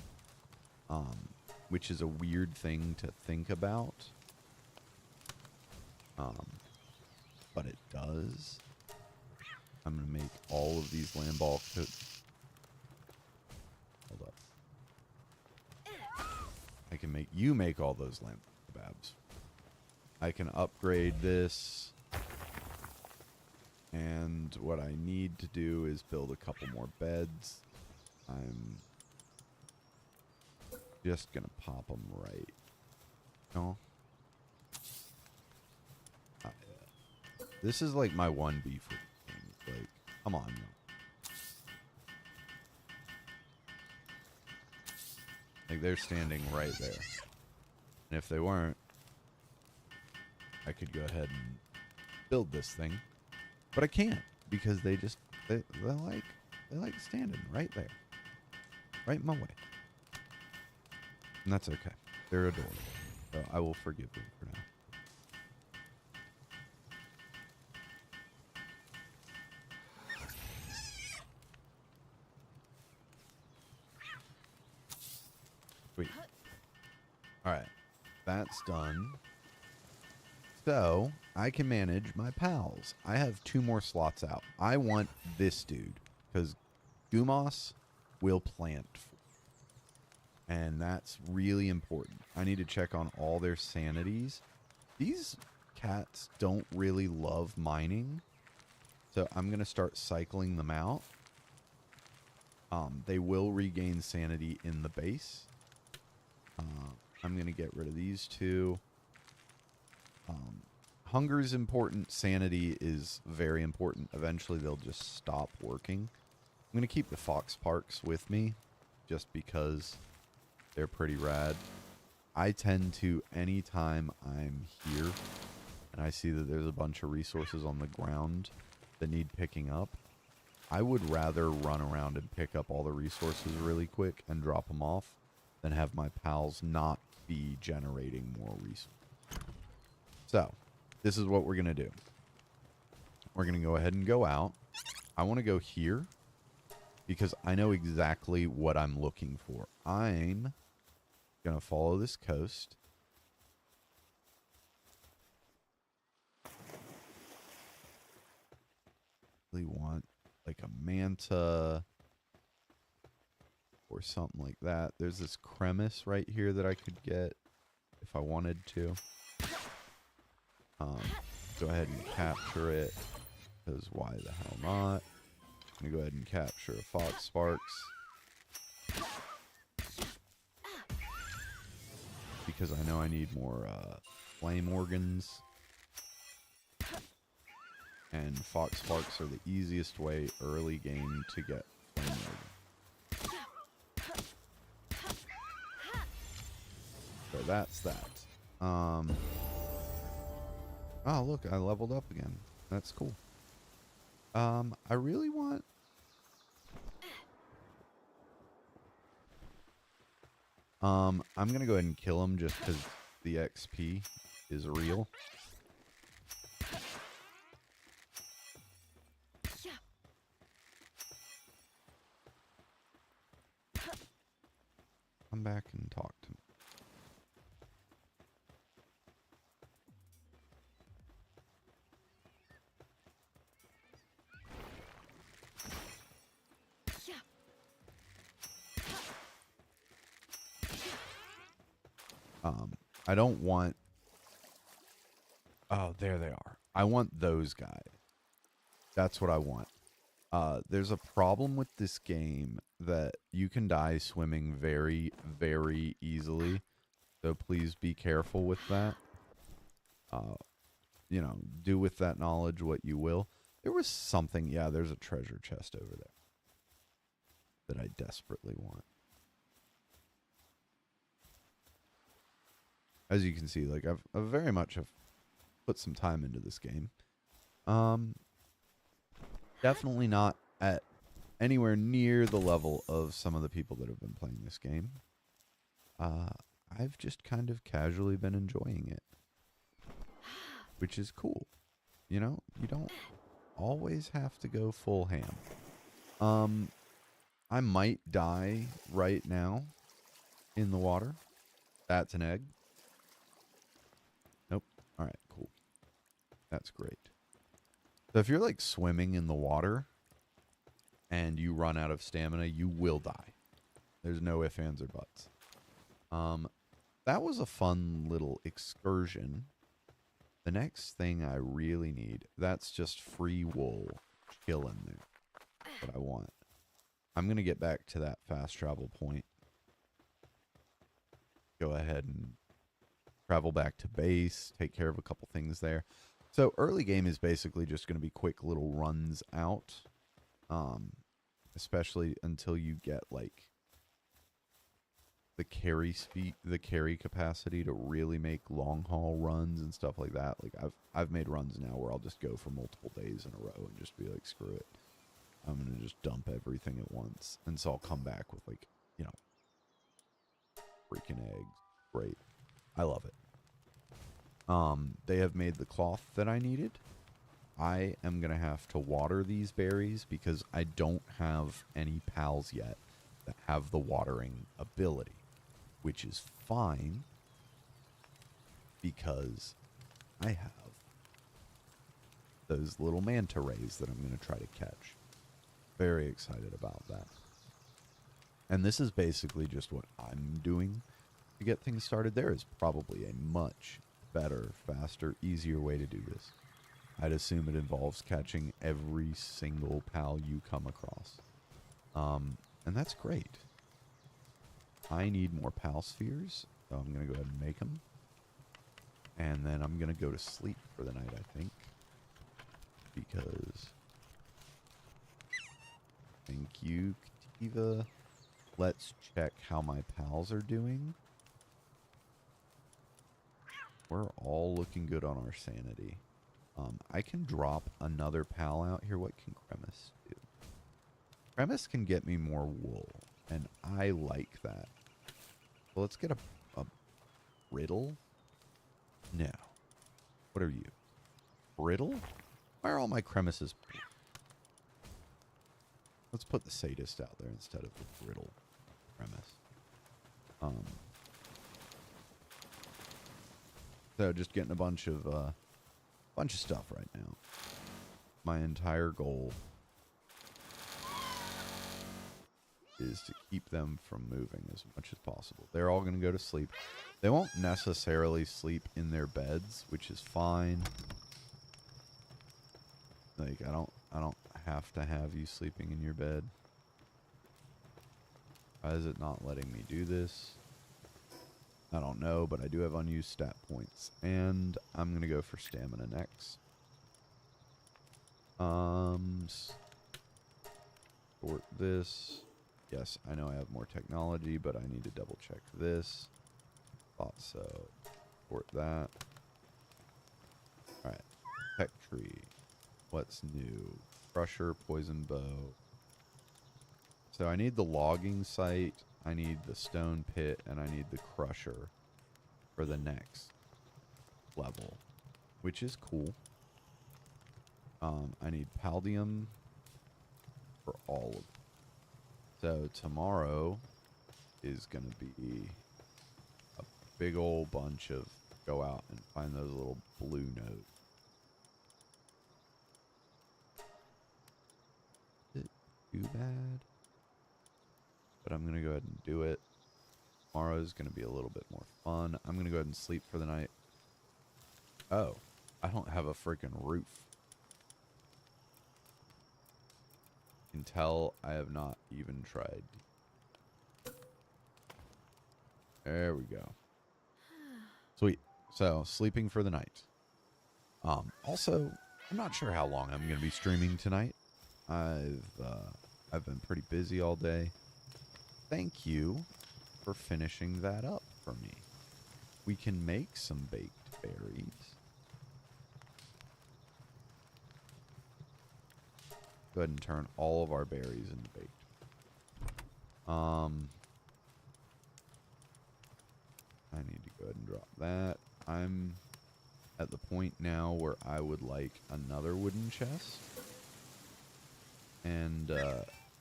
Which is a weird thing to think about. But it does. I'm going to make all of these land ball coats. Hold up. I can make you make all those lamb kebabs. I can upgrade this. And what I need to do is build a couple more beds. I'm just going to pop them right. No. This is like my one beef with things. Like, come on. Like, they're standing right there. And if they weren't, I could go ahead and build this thing. But I can't, because they like standing right there. Right in my way. And that's okay. They're adorable. So I will forgive them for now. Sweet. Alright. That's done. So, I can manage my pals. I have 2 more slots out. I want this dude, because Gumas will plant. And that's really important. I need to check on all their sanities. These cats don't really love mining, so I'm going to start cycling them out. They will regain sanity in the base. I'm going to get rid of these 2. Hunger is important. Sanity is very important. Eventually, they'll just stop working. I'm going to keep the fox parks with me just because they're pretty rad. I tend to, anytime I'm here and I see that there's a bunch of resources on the ground that need picking up, I would rather run around and pick up all the resources really quick and drop them off than have my pals not be generating more resources. So, this is what we're going to do. We're going to go ahead and go out. I want to go here because I know exactly what I'm looking for. I'm going to follow this coast. Really want like a manta or something like that. There's this cremis right here that I could get if I wanted to. Go ahead and capture it, because why the hell not? I'm going to go ahead and capture a Fox Sparks, because I know I need more flame organs. And Fox Sparks are the easiest way early game to get flame organs. So that's that. Oh, look, I leveled up again. That's cool. I really want... I'm going to go ahead and kill him just because the XP is real. Come back and talk to me. I don't want... Oh, there they are. I want those guys. That's what I want. There's a problem with this game that you can die swimming very, very easily. So please be careful with that. You know, do with that knowledge what you will. There was something... Yeah, there's a treasure chest over there that I desperately want. As you can see, like I've very much have put some time into this game. Definitely not at anywhere near the level of some of the people that have been playing this game. I've just kind of casually been enjoying it, which is cool. You know, you don't always have to go full ham. I might die right now in the water. That's an egg. Nope. All right, cool. That's great. So if you're like swimming in the water and you run out of stamina, you will die. There's no ifs, ands, or buts. That was a fun little excursion. The next thing I really need, that's just free wool chilling there. What I want. I'm going to get back to that fast travel point. Go ahead and travel back to base, take care of a couple things there. So early game is basically just going to be quick little runs out, especially until you get like the carry speed, the carry capacity to really make long haul runs and stuff like that. Like I've made runs now where I'll just go for multiple days in a row and just be like, screw it, I'm going to just dump everything at once, and so I'll come back with like, you know, freaking eggs. Great, I love it. They have made the cloth that I needed. I am going to have to water these berries because I don't have any pals yet that have the watering ability, which is fine because I have those little manta rays that I'm going to try to catch. Very excited about that. And this is basically just what I'm doing to get things started. There is probably a much better, faster, easier way to do this. I'd assume it involves catching every single pal you come across. And that's great. I need more pal spheres, so I'm going to go ahead and make them. And then I'm going to go to sleep for the night, I think. Because... Thank you, Kativa. Let's check how my pals are doing. We're all looking good on our sanity. I can drop another pal out here. What can Cremis do? Cremis can get me more wool, and I like that. So let's get a brittle. No. What are you? Brittle? Why are all my Cremises? Let's put the sadist out there instead of the brittle Cremis. So just getting a bunch of stuff right now. My entire goal is is to keep them from moving as much as possible. They're all going to go to sleep. They won't necessarily sleep in their beds, which is fine. Like, I don't have to have you sleeping in your bed. Why is it not letting me do this? I don't know, but I do have unused stat points. And I'm going to go for stamina next. Sort this. Yes, I know I have more technology, but I need to double check this. Thought so. Sort that. Alright. Tech tree. What's new? Crusher, poison bow. So I need the logging site, I need the stone pit, and I need the crusher for the next level, which is cool. I need paldium for all of them. So tomorrow is going to be a big old bunch of go out and find those little blue nodes. Is it too bad? But I'm going to go ahead and do it. Tomorrow is going to be a little bit more fun. I'm going to go ahead and sleep for the night. Oh, I don't have a freaking roof. You can tell I have not even tried. There we go. Sweet. So, sleeping for the night. Also, I'm not sure how long I'm going to be streaming tonight. I've been pretty busy all day. Thank you for finishing that up for me. We can make some baked berries. Go ahead and turn all of our berries into baked. I need to go ahead and drop that. I'm at the point now where I would like another wooden chest. And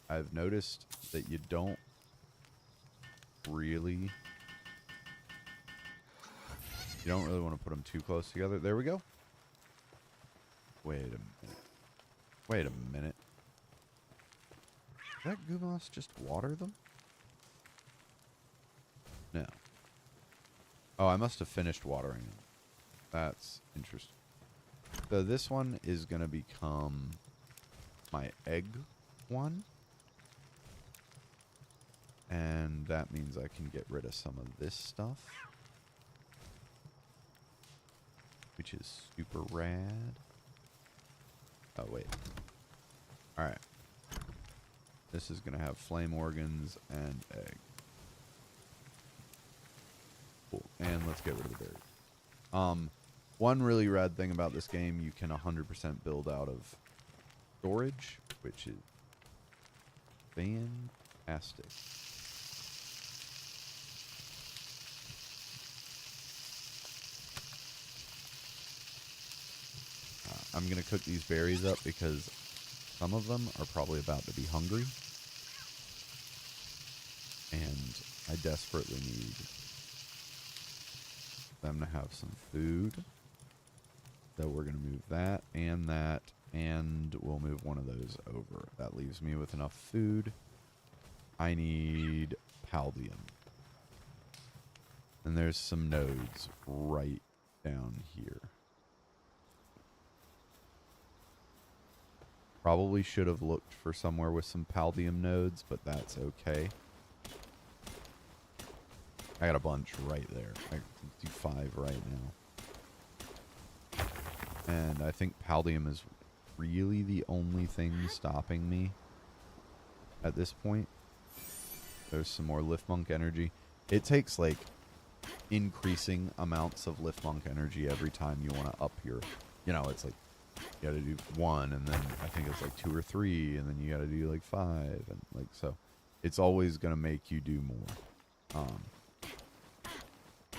I've noticed that you don't really want to put them too close together. There we go. Wait a minute. Wait a minute. Did that Gumas just water them? No. Oh, I must have finished watering them. That's interesting. So this one is going to become my egg one. And that means I can get rid of some of this stuff, which is super rad. Oh, wait. Alright. This is going to have flame organs and egg. Cool. And let's get rid of the berries. One really rad thing about this game, you can 100% build out of storage, which is fantastic. I'm going to cook these berries up because some of them are probably about to be hungry. And I desperately need them to have some food. So we're going to move that, and we'll move one of those over. That leaves me with enough food. I need paldium. And there's some nodes right down here. Probably should have looked for somewhere with some paldium nodes, but that's okay. I got a bunch right there. I can do 5 right now. And I think paldium is really the only thing stopping me at this point. There's some more lift monk energy. It takes like increasing amounts of lift monk energy every time you want to up your, it's like you got to do 1, and then I think it's like 2 or 3, and then you got to do like 5, and like so. It's always gonna make you do more,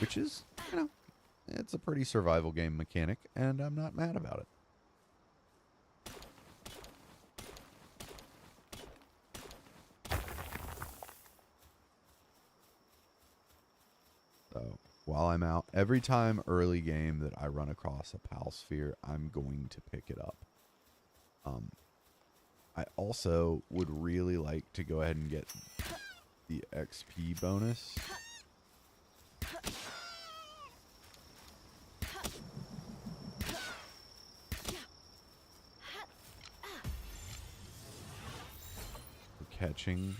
which is it's a pretty survival game mechanic, and I'm not mad about it. So while I'm out, every time early game that I run across a pal sphere, I'm going to pick it up. I also would really like to go ahead and get the XP bonus. For catching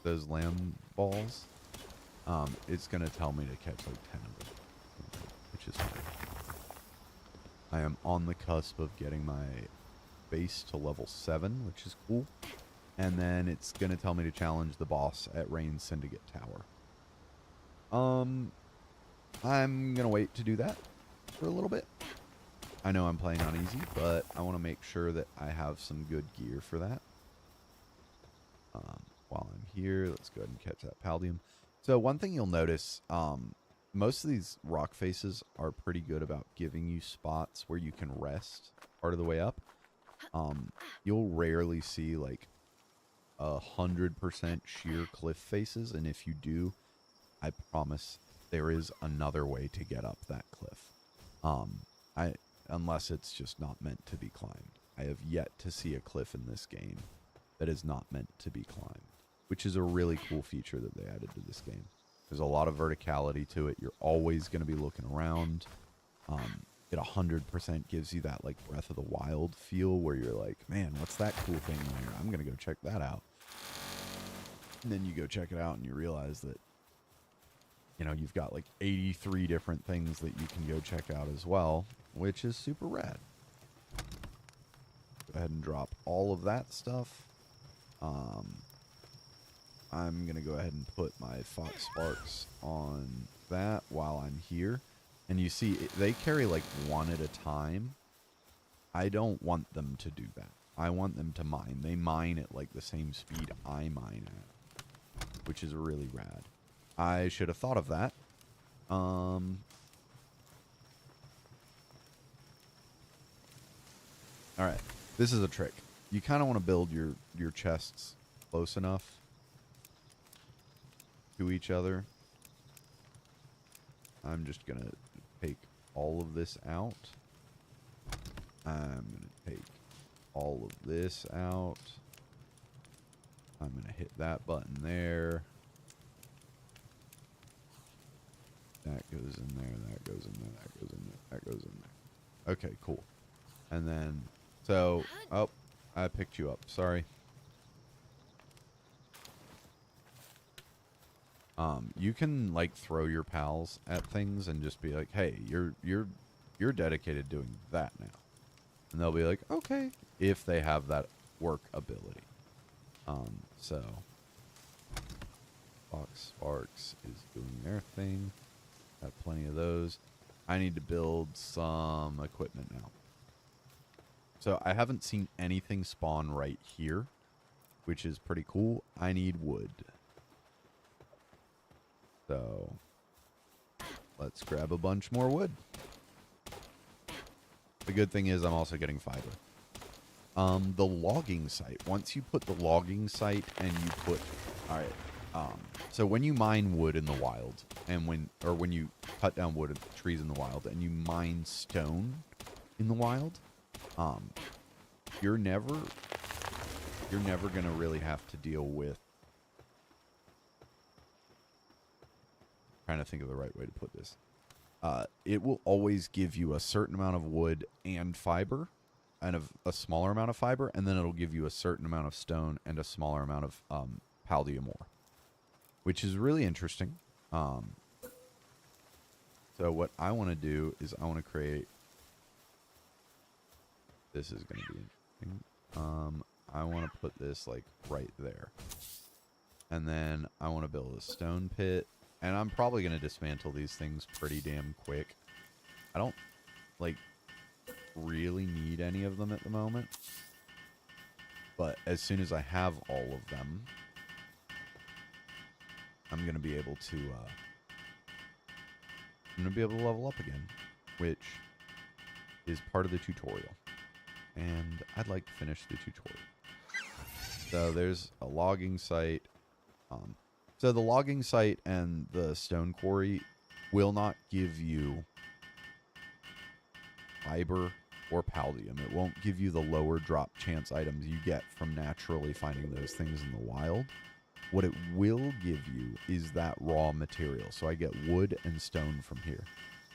those lamb balls. It's going to tell me to catch like 10 of them, which is fine. I am on the cusp of getting my base to level 7, which is cool. And then it's going to tell me to challenge the boss at Rain Syndicate Tower. I'm going to wait to do that for a little bit. I know I'm playing on easy, but I want to make sure that I have some good gear for that. While I'm here, let's go ahead and catch that Paldium. So one thing you'll notice, most of these rock faces are pretty good about giving you spots where you can rest part of the way up. You'll rarely see like 100% sheer cliff faces, and if you do, I promise there is another way to get up that cliff. Unless it's just not meant to be climbed. I have yet to see a cliff in this game that is not meant to be climbed, which is a really cool feature that they added to this game. There's a lot of verticality to it. You're always going to be looking around. It 100% gives you that like Breath of the Wild feel where you're like, man, what's that cool thing there? I'm going to go check that out. And then you go check it out and you realize that, you know, you've got like 83 different things that you can go check out as well, which is super rad. Go ahead and drop all of that stuff. I'm going to go ahead and put my Fox Sparks on that while I'm here. And you see, they carry like one at a time. I don't want them to do that. I want them to mine. They mine at like the same speed I mine at, which is really rad. I should have thought of that. All right. This is a trick. You kind of want to build your chests close enough to each other. I'm just going to take all of this out. I'm going to take all of this out. I'm going to hit that button there. That goes in there, that goes in there, that goes in there, that goes in there. Okay, cool. And then, so, oh, I picked you up. Sorry. You can like throw your pals at things and just be like, "Hey, you're dedicated doing that now," and they'll be like, "Okay," if they have that work ability. So Fox Sparks is doing their thing. Got plenty of those. I need to build some equipment now. So I haven't seen anything spawn right here, which is pretty cool. I need wood. So let's grab a bunch more wood. The good thing is I'm also getting fiber. The logging site. Once you put the logging site and you put... Alright. So when you mine wood in the wild, and when you cut down wood and trees in the wild, and you mine stone in the wild, you're never gonna really have to deal with... Trying to think of the right way to put this. It will always give you a certain amount of wood and fiber, and a smaller amount of fiber, and then it'll give you a certain amount of stone and a smaller amount of paldium ore, which is really interesting. So what I want to do is I want to create... This is going to be interesting. I want to put this like right there. And then I want to build a stone pit. And I'm probably going to dismantle these things pretty damn quick. I don't, like, really need any of them at the moment. But as soon as I have all of them, I'm going to be able to, level up again. Which is part of the tutorial. And I'd like to finish the tutorial. So there's a logging site. So the logging site and the stone quarry will not give you fiber or paldium. It won't give you the lower drop chance items you get from naturally finding those things in the wild. What it will give you is that raw material. So I get wood and stone from here.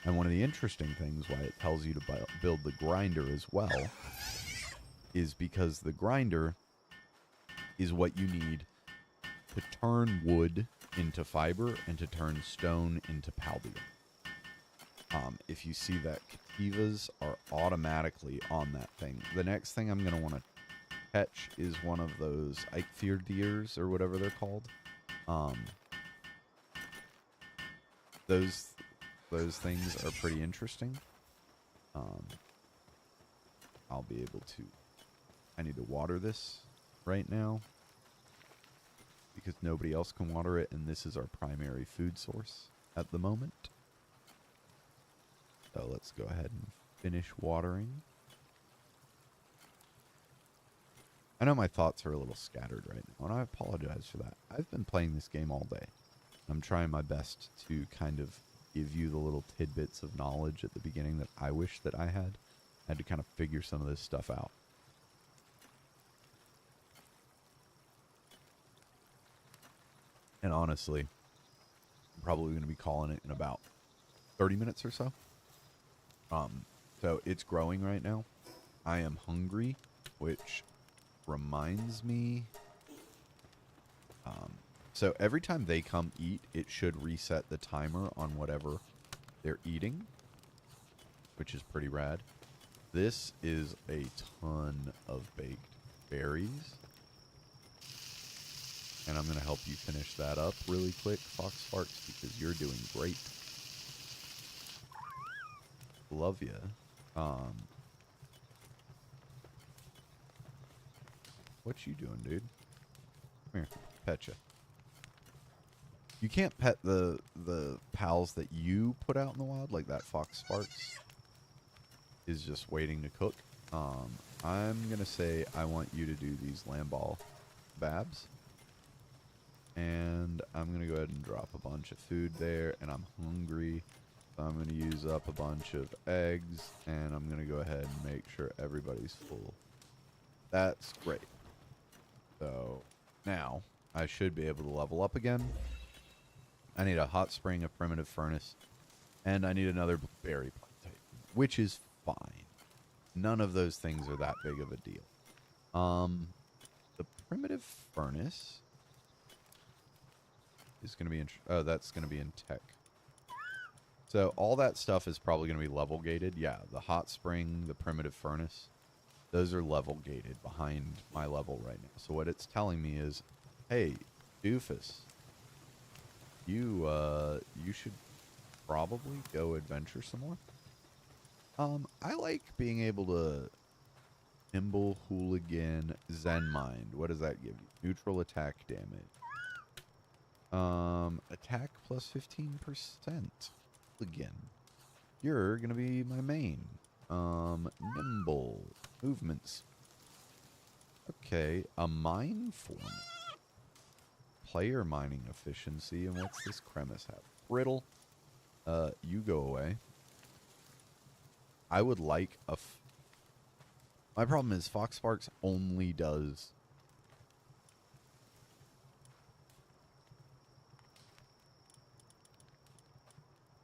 And one of the interesting things why it tells you to build the grinder as well is because the grinder is what you need to turn wood into fiber and to turn stone into paldium. If you see that cativas are automatically on that thing. The next thing I'm going to want to catch is one of those Eichthir deers or whatever they're called. Those things are pretty interesting. I'll be able to... I need to water this right now because nobody else can water it, and this is our primary food source at the moment. So let's go ahead and finish watering. I know my thoughts are a little scattered right now, and I apologize for that. I've been playing this game all day. I'm trying my best to kind of give you the little tidbits of knowledge at the beginning that I wish that I had. I had to kind of figure some of this stuff out. And honestly, I'm probably going to be calling it in about 30 minutes or so. So it's growing right now. I am hungry, which reminds me. So every time they come eat, it should reset the timer on whatever they're eating, which is pretty rad. This is a ton of baked berries. And I'm going to help you finish that up really quick, Fox Sparks, because you're doing great. Love ya. What you doing, dude? Come here, pet ya. You can't pet the pals that you put out in the wild, like that Fox Sparks is just waiting to cook. I'm going to say I want you to do these lamball babs. And I'm going to go ahead and drop a bunch of food there, and I'm hungry. So I'm going to use up a bunch of eggs, and I'm going to go ahead and make sure everybody's full. That's great. So now I should be able to level up again. I need a hot spring, a primitive furnace, and I need another berry plantation, which is fine. None of those things are that big of a deal. The primitive furnace is going to be in... Oh, that's going to be in tech. So all that stuff is probably going to be level gated. Yeah, the hot spring, the primitive furnace, those are level gated behind my level right now. So what it's telling me is, hey, doofus, you should probably go adventure some more. I like being able to Nimble, Hooligan, Zen Mind. What does that give you? Neutral attack damage. Attack plus 15%. Again, you're gonna be my main. Nimble movements. Okay, a mine form. Player mining efficiency, and what's this cremise have? Brittle. You go away. I would like a. My problem is Fox Sparks only does.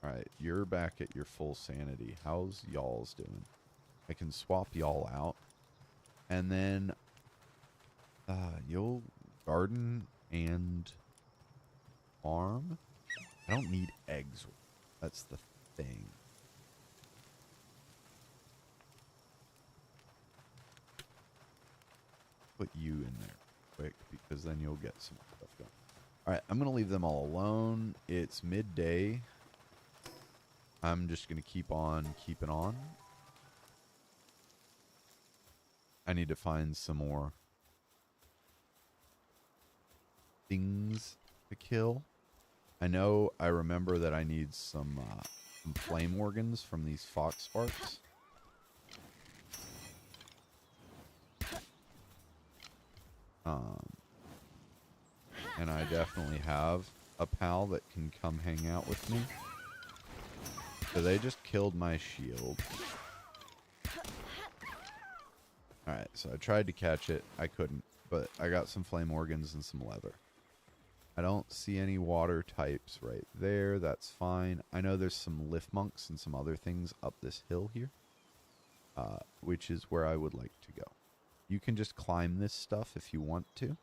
Alright, you're back at your full sanity. How's y'all's doing? I can swap y'all out. And then you'll garden and farm. I don't need eggs. That's the thing. Put you in there quick because then you'll get some stuff going. Alright, I'm going to leave them all alone. It's midday. I'm just going to keep on keeping on. I need to find some more things to kill. I know I remember that I need some flame organs from these Fox Sparks. And I definitely have a pal that can come hang out with me. So they just killed my shield. Alright, so I tried to catch it. I couldn't. But I got some flame organs and some leather. I don't see any water types right there. That's fine. I know there's some lift monks and some other things up this hill here. Which is where I would like to go. You can just climb this stuff if you want to.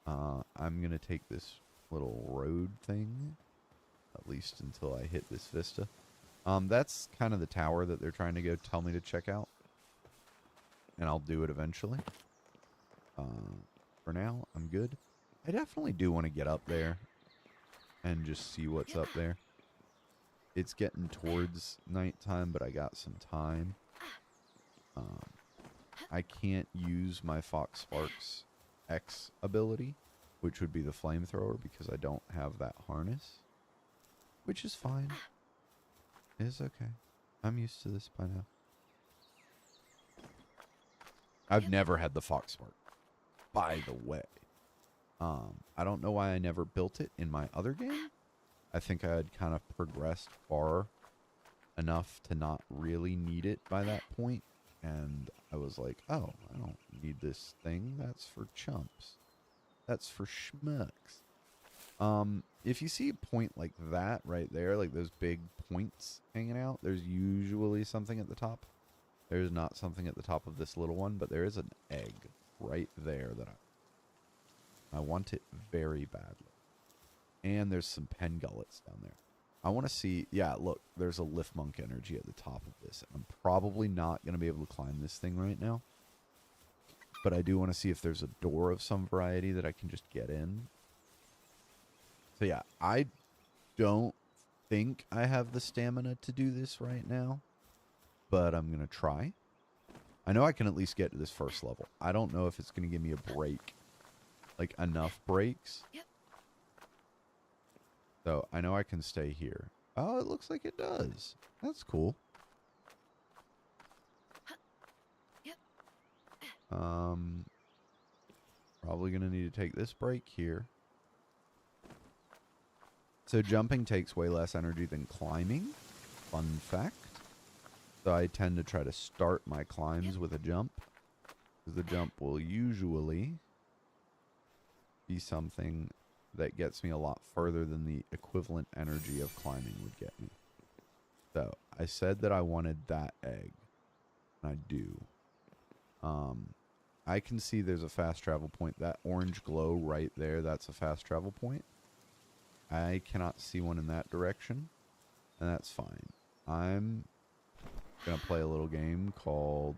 I'm going to take this little road thing. At least until I hit this vista. That's kind of the tower that they're trying to go tell me to check out. And I'll do it eventually. For now, I'm good. I definitely do want to get up there and just see what's up there. It's getting towards nighttime, but I got some time. I can't use my Fox Sparks X ability, which would be the flamethrower, because I don't have that harness. Which is fine. It is okay. I'm used to this by now. I've never had the Fox Spark, by the way. I don't know why I never built it in my other game. I think I had kind of progressed far enough to not really need it by that point. And I was like, oh, I don't need this thing. That's for chumps. That's for schmucks. If you see a point like that right there, like those big points hanging out, there's usually something at the top. There's not something at the top of this little one, but there is an egg right there that I want it very badly. And there's some pen gullets down there. I want to see, yeah, look, there's a lift monk energy at the top of this. I'm probably not going to be able to climb this thing right now. But I do want to see if there's a door of some variety that I can just get in. So yeah, I don't think I have the stamina to do this right now. But I'm going to try. I know I can at least get to this first level. I don't know if it's going to give me a break. Like, enough breaks. Yep. So, I know I can stay here. Oh, it looks like it does. That's cool. Yep. Probably going to need to take this break here. So, jumping takes way less energy than climbing. Fun fact. So I tend to try to start my climbs with a jump, because the jump will usually be something that gets me a lot further than the equivalent energy of climbing would get me. So I said that I wanted that egg, and I do. I can see there's a fast travel point. That orange glow right there, that's a fast travel point. I cannot see one in that direction, and that's fine. I'm gonna play a little game called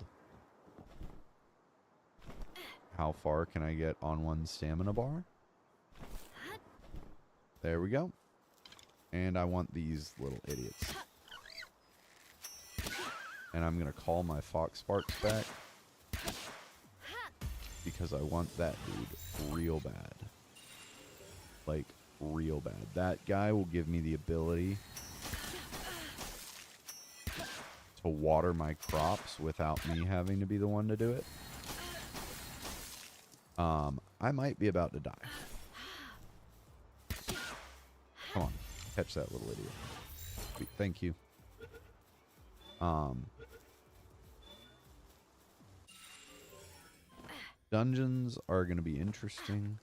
How Far Can I Get on One Stamina Bar? There we go. And I want these little idiots. And I'm gonna call my Fox Sparks back, because I want that dude real bad. Like, real bad. That guy will give me the ability to water my crops without me having to be the one to do it. I might be about to die. Come on, catch that little idiot. Sweet, thank you. Dungeons are going to be interesting.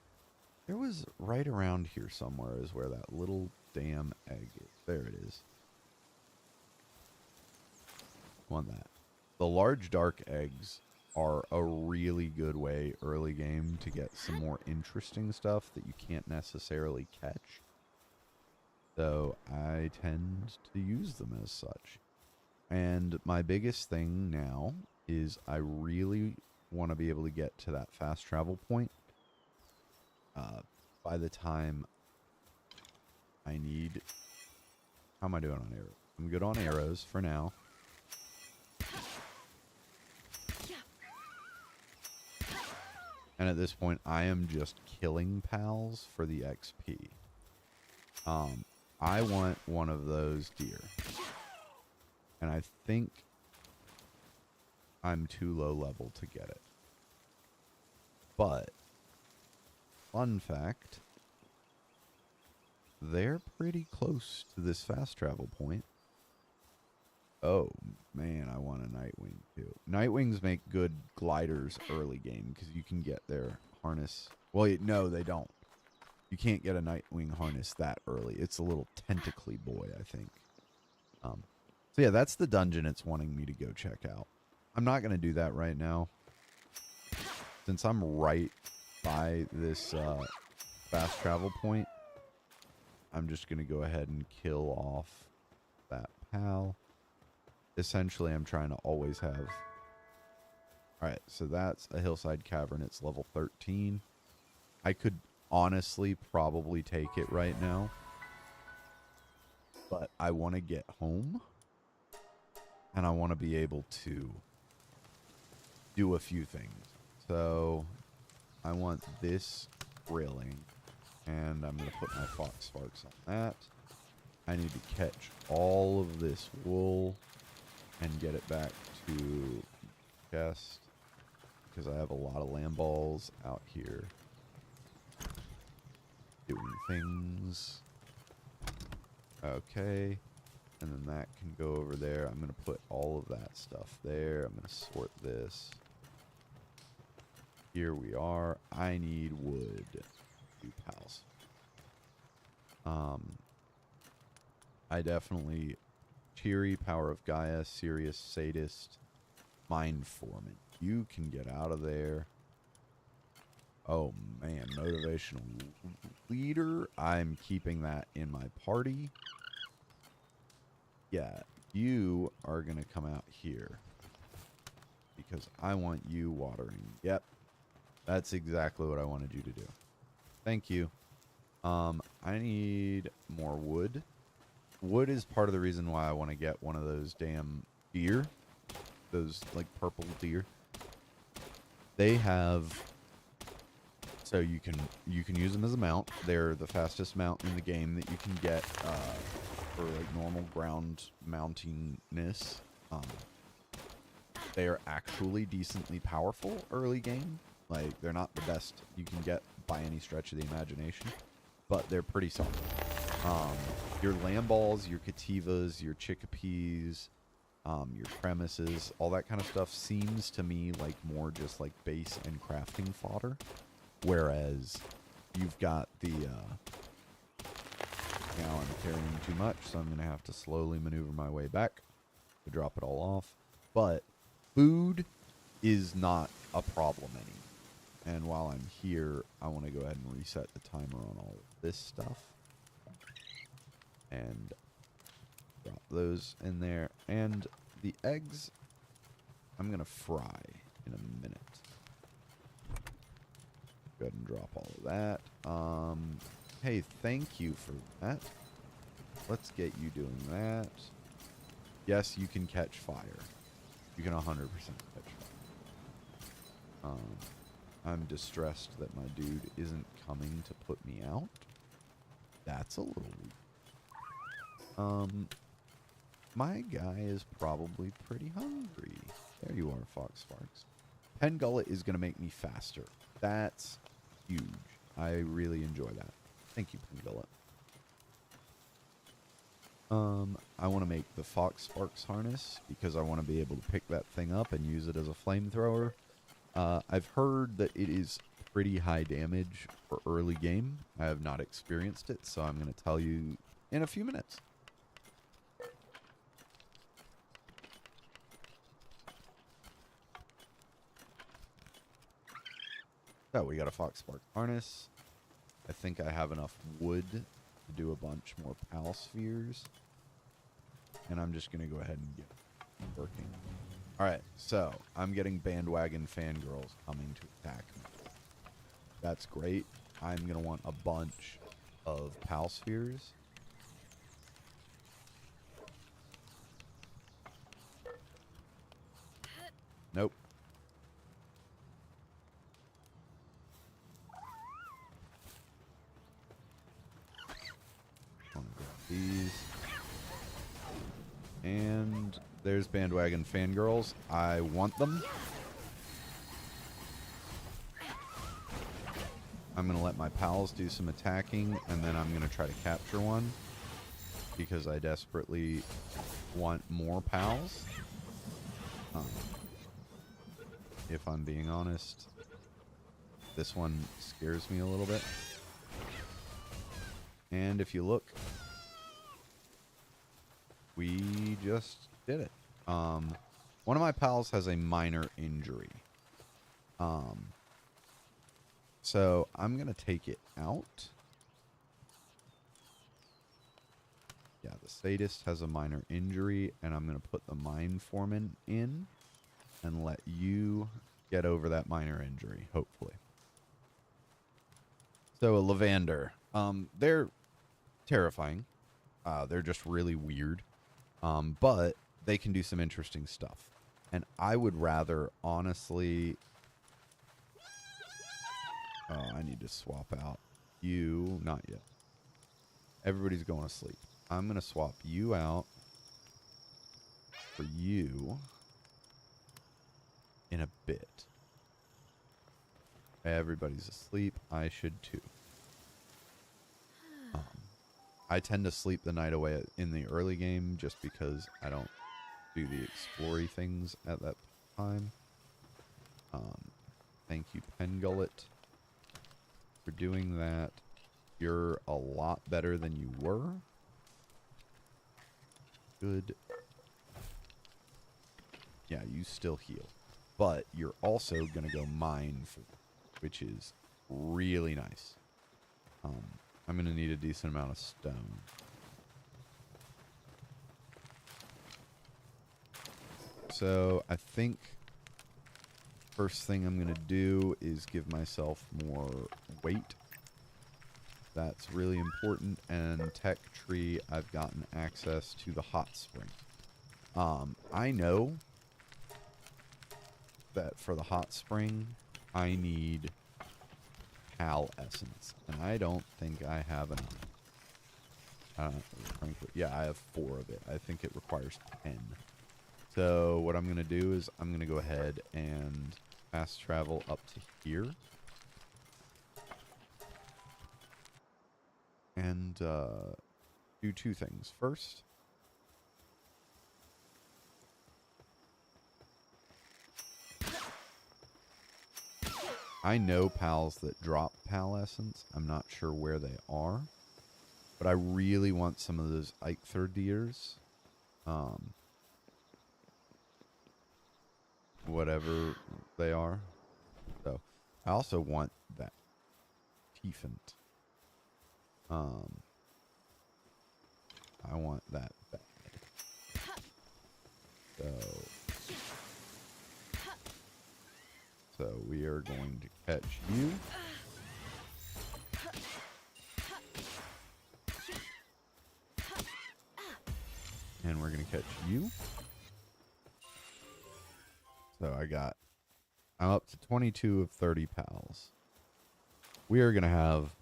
There was right around here somewhere is where that little damn egg is. There it is. Want that. The large dark eggs are a really good way early game to get some more interesting stuff that you can't necessarily catch. So I tend to use them as such. And my biggest thing now is I really want to be able to get to that fast travel point by the time I need... How am I doing on arrows? I'm good on arrows for now. And at this point, I am just killing pals for the XP. I want one of those deer. And I think I'm too low level to get it. But, fun fact, they're pretty close to this fast travel point. Oh, man, I want a Nightwing too. Nightwings make good gliders early game because you can get their harness. Well, no, they don't. You can't get a Nightwing harness that early. It's a little tentacly boy, I think. So yeah, that's the dungeon it's wanting me to go check out. I'm not going to do that right now. Since I'm right by this fast travel point, I'm just going to go ahead and kill off that pal. Essentially, I'm trying to always have... Alright, so that's a hillside cavern. It's level 13. I could honestly probably take it right now. But I want to get home. And I want to be able to do a few things. So, I want this railing. And I'm going to put my fox sparks on that. I need to catch all of this wool and get it back to chest. Because I have a lot of lamb balls out here doing things. Okay. And then that can go over there. I'm going to put all of that stuff there. I'm going to sort this. Here we are. I need wood. 2 pals. I definitely... Cheery, Power of Gaia, Serious Sadist, Mind Foreman. You can get out of there. Oh man, Motivational Leader. I'm keeping that in my party. Yeah, you are going to come out here. Because I want you watering. Yep. That's exactly what I wanted you to do. Thank you. I need more wood. Wood is part of the reason why I want to get one of those damn deer. Those, like, purple deer. They have... So you can use them as a mount. They're the fastest mount in the game that you can get for like normal ground mountingness. They are actually decently powerful early game. Like they're not the best you can get by any stretch of the imagination, but they're pretty solid. Your lamb balls, your cativas, your chickpeas, your premises, all that kind of stuff seems to me like more just like base and crafting fodder. Whereas you've got the, now I'm carrying too much, so I'm going to have to slowly maneuver my way back to drop it all off. But food is not a problem any. And while I'm here, I want to go ahead and reset the timer on all of this stuff. And drop those in there. And the eggs, I'm going to fry in a minute. Go ahead and drop all of that. Hey, thank you for that. Let's get you doing that. Yes, you can catch fire. You can 100% catch fire. I'm distressed that my dude isn't coming to put me out. That's a little weak. My guy is probably pretty hungry. There you are, Fox Sparks. Pen Gullet is going to make me faster. That's huge. I really enjoy that. Thank you, Pen Gullet. I want to make the Fox Sparks harness because I want to be able to pick that thing up and use it as a flamethrower. I've heard that it is pretty high damage for early game. I have not experienced it, so I'm going to tell you in a few minutes. So we got a Fox Spark harness. I think I have enough wood to do a bunch more pal spheres. And I'm just going to go ahead and get working. Alright, so I'm getting bandwagon fangirls coming to attack me. That's great. I'm going to want a bunch of pal spheres. Nope. These. And there's bandwagon fangirls. I want them. I'm going to let my pals do some attacking, and then I'm going to try to capture one because I desperately want more pals. Um, if I'm being honest, this one scares me a little bit. And if you look, we just did it. One of my pals has a minor injury. So I'm going to take it out. Yeah, the sadist has a minor injury, and I'm going to put the mine foreman in and let you get over that minor injury, hopefully. So a Lavander. They're terrifying. They're just really weird. But they can do some interesting stuff. And I would rather, honestly... Oh, I need to swap out you. Not yet. Everybody's going to sleep. I'm going to swap you out for you in a bit. Everybody's asleep. I should too. I tend to sleep the night away in the early game just because I don't do the explory things at that time. Thank you, Pengullet, for doing that. You're a lot better than you were. Good. Yeah, you still heal. But you're also going to go mine, which is really nice. I'm going to need a decent amount of stone. So I think first thing I'm going to do is give myself more weight. That's really important. And tech tree, I've gotten access to the hot spring. I know that for the hot spring, I need Pal essence, and I don't think I have enough. Frankly, yeah, I have 4 of it. I think it requires 10. So what I'm going to do is I'm going to go ahead and fast travel up to here. And do 2 things. First, I know pals that drop pal essence. I'm not sure where they are. But I really want some of those Eikthyr deers. Whatever they are. So, I also want that Tiefent. I want that bad. So we are going to catch you. And we're going to catch you. So I'm up to 22 of 30 pals. We are going to have,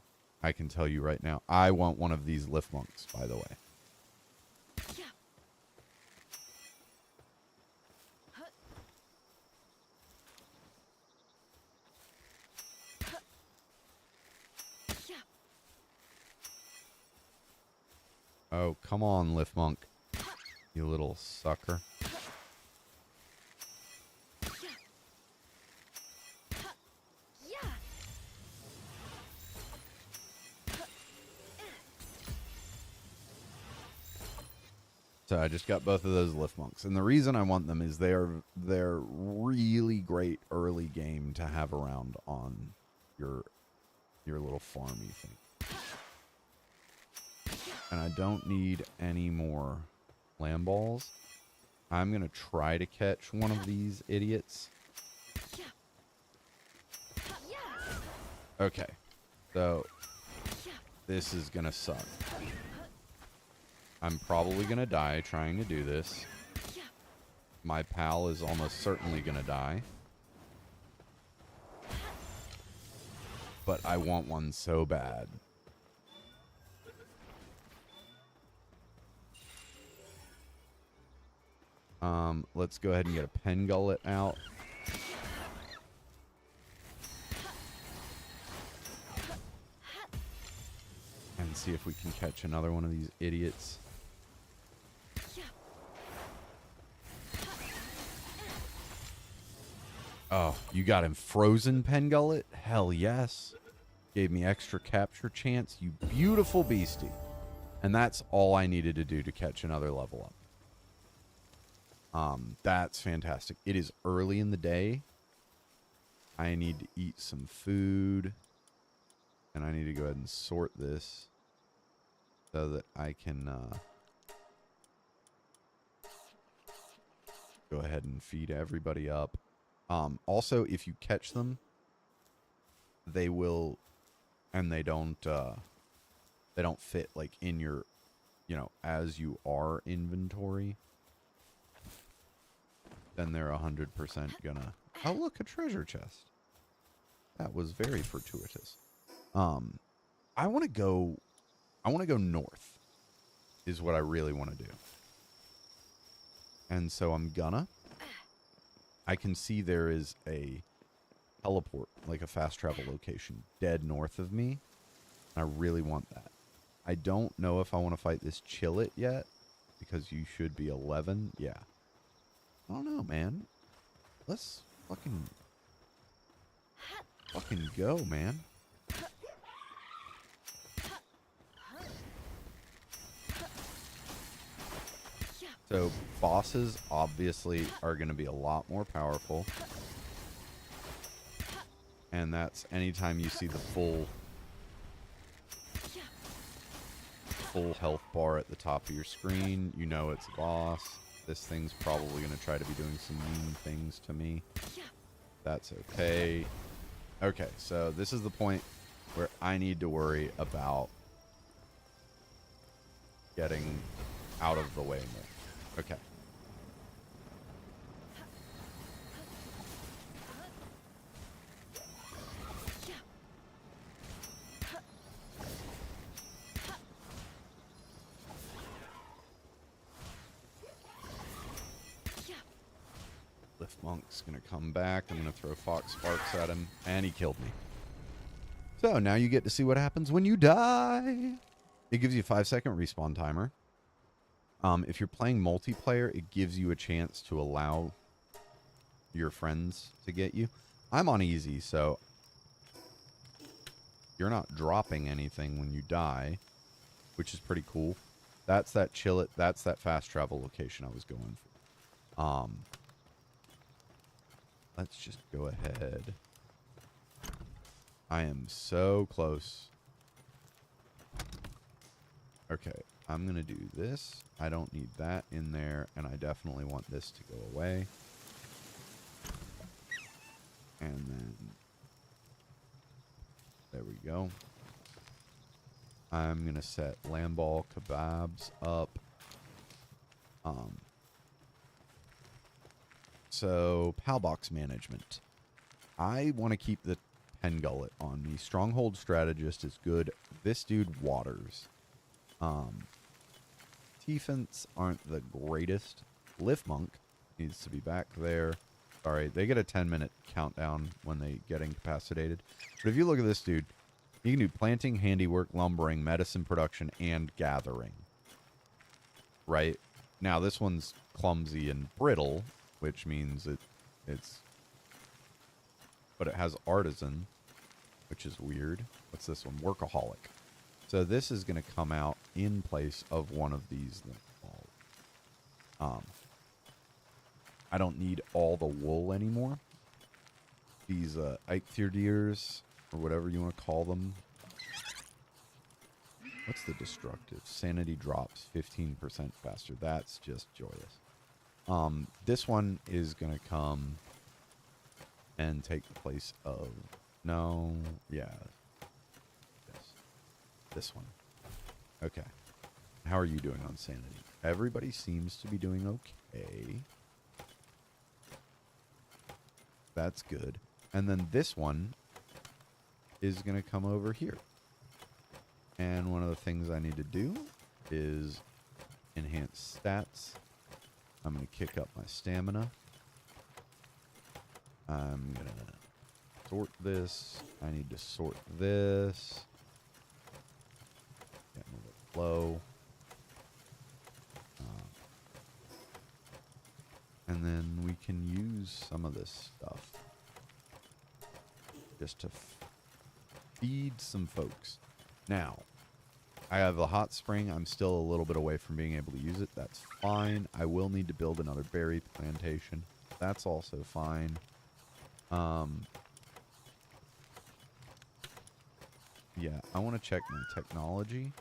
I can tell you right now, I want one of these lift monks, by the way. Oh, come on, lift monk. You little sucker. So I just got both of those lift monks. And the reason I want them is they're really great early game to have around on your little farmy thing. And I don't need any more lamb balls. I'm going to try to catch one of these idiots. Okay. So this is going to suck. I'm probably going to die trying to do this. My pal is almost certainly going to die. But I want one so bad. Let's go ahead and get a Pengullet out. And see if we can catch another one of these idiots. Oh, you got him frozen, Pengullet? Hell yes. Gave me extra capture chance, you beautiful beastie. And that's all I needed to do to catch another level up. That's fantastic. It is early in the day. I need to eat some food. And I need to go ahead and sort this so that I can go ahead and feed everybody up. Also, if you catch them, they will, and they don't fit like in your, as you are inventory. Then they're 100% gonna. Oh, look, a treasure chest. That was very fortuitous. I want to go north. Is what I really want to do. And so I'm gonna. I can see there is a teleport, like a fast travel location, dead north of me. I really want that. I don't know if I want to fight this Chillet yet, because you should be 11. Yeah. I don't know, man. Let's fucking go, man. So bosses obviously are going to be a lot more powerful. And that's anytime you see the full health bar at the top of your screen, you know it's a boss. This thing's probably going to try to be doing some mean things to me. That's okay. Okay, so this is the point where I need to worry about getting out of the way more. Okay. Lift Monk's gonna come back. I'm gonna throw Fox Sparks at him, and he killed me. So now you get to see what happens when you die. It gives you a 5-second respawn timer. If you're playing multiplayer, it gives you a chance to allow your friends to get you. I'm on easy, so you're not dropping anything when you die, which is pretty cool. That's that Chillet. That's that fast travel location I was going for. Let's just go ahead. I am so close. Okay, I'm going to do this. I don't need that in there, and I definitely want this to go away. And then, there we go. I'm going to set Lamball Kebabs up. So, PAL box management. I want to keep the Pengullet on me. Stronghold Strategist is good. This dude waters. Defense aren't the greatest. Lift Monk needs to be back there. Sorry, they get a 10-minute countdown when they get incapacitated. But if you look at this dude, he can do planting, handiwork, lumbering, medicine production, and gathering. Right? Now, this one's clumsy and brittle, which means it's... But it has artisan, which is weird. What's this one? Workaholic. So this is going to come out in place of one of these. I don't need all the wool anymore. These Eikthyrders, or whatever you want to call them. What's the destructive? Sanity drops 15% faster. That's just joyous. This one is going to come and take the place of... No. Yeah. Yes. This one. Okay. How are you doing on sanity? Everybody seems to be doing okay. That's good. And then this one is going to come over here. And one of the things I need to do is enhance stats. I'm going to kick up my stamina. I'm going to sort this. I need to sort this. Getting a little low. And then we can use some of this stuff. just to feed some folks. Now, I have a hot spring. I'm still a little bit away from being able to use it. That's fine. I will need to build another berry plantation. That's also fine. Yeah, I want to check my technology.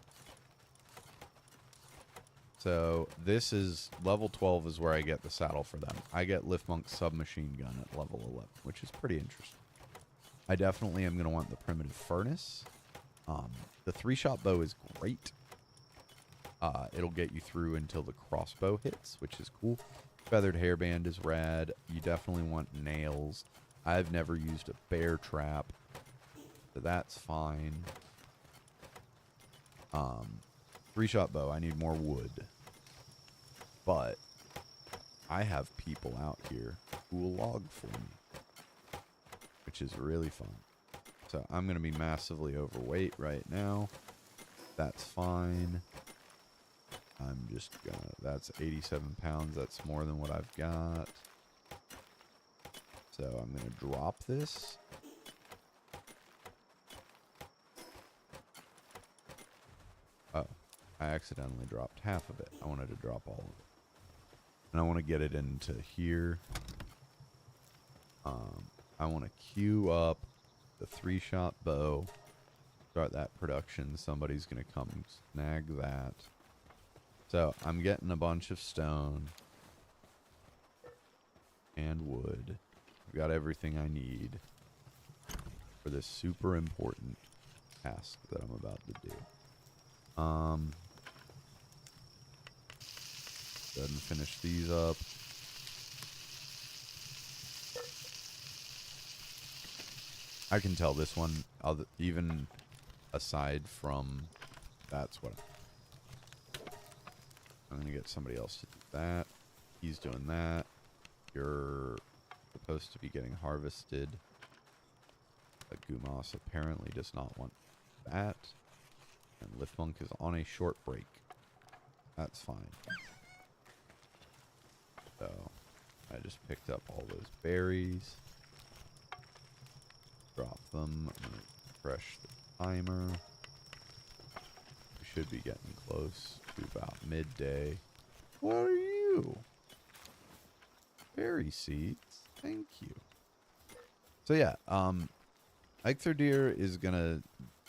So this is level 12 is where I get the saddle for them. I get Liftmonk's submachine gun at level 11, which is pretty interesting. I definitely am going to want the primitive furnace. The 3-shot bow is great. It'll get you through until the crossbow hits, which is cool. Feathered hairband is rad. You definitely want nails. I've never used a bear trap, so that's fine. 3-shot bow, I need more wood. But I have people out here who will log for me, which is really fun. So I'm going to be massively overweight right now. That's fine. I'm just going to... That's 87 pounds. That's more than what I've got. So I'm going to drop this. Oh, I accidentally dropped half of it. I wanted to drop all of it. And I want to get it into here. I want to queue up the 3-shot bow. Start that production. Somebody's going to come snag that. So I'm getting a bunch of stone and wood. I've got everything I need for this super important task that I'm about to do. Go ahead and finish these up. I can tell this one, even aside from that's what I'm going to get somebody else to do that. He's doing that. You're supposed to be getting harvested. But Gumas apparently does not want that. And Liftmonk is on a short break. That's fine. So, I just picked up all those berries. Drop them. I'm going to refresh the timer. We should be getting close to about midday. What are you? Berry seeds. Thank you. So yeah, Eikthyr is going to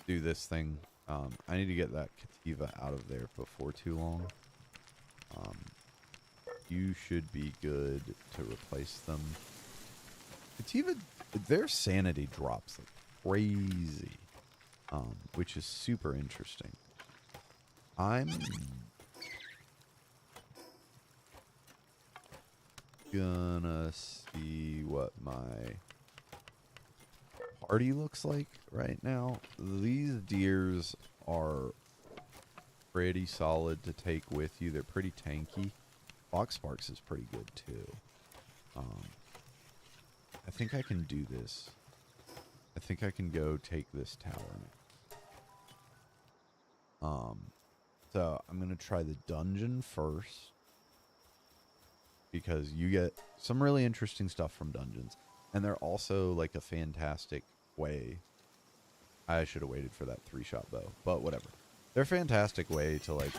do this thing. I need to get that Kativa out of there before too long. You should be good to replace them. Kativa, their sanity drops like crazy, which is super interesting. I'm gonna see what my party looks like right now. These deers are pretty solid to take with you. They're pretty tanky. Fox Sparks is pretty good too. I think I can do this. I think I can go take this tower now. So I'm gonna try the dungeon first, because you get some really interesting stuff from dungeons, and they're also like a fantastic way. I should have waited for that 3-shot bow, but whatever. They're a fantastic way to like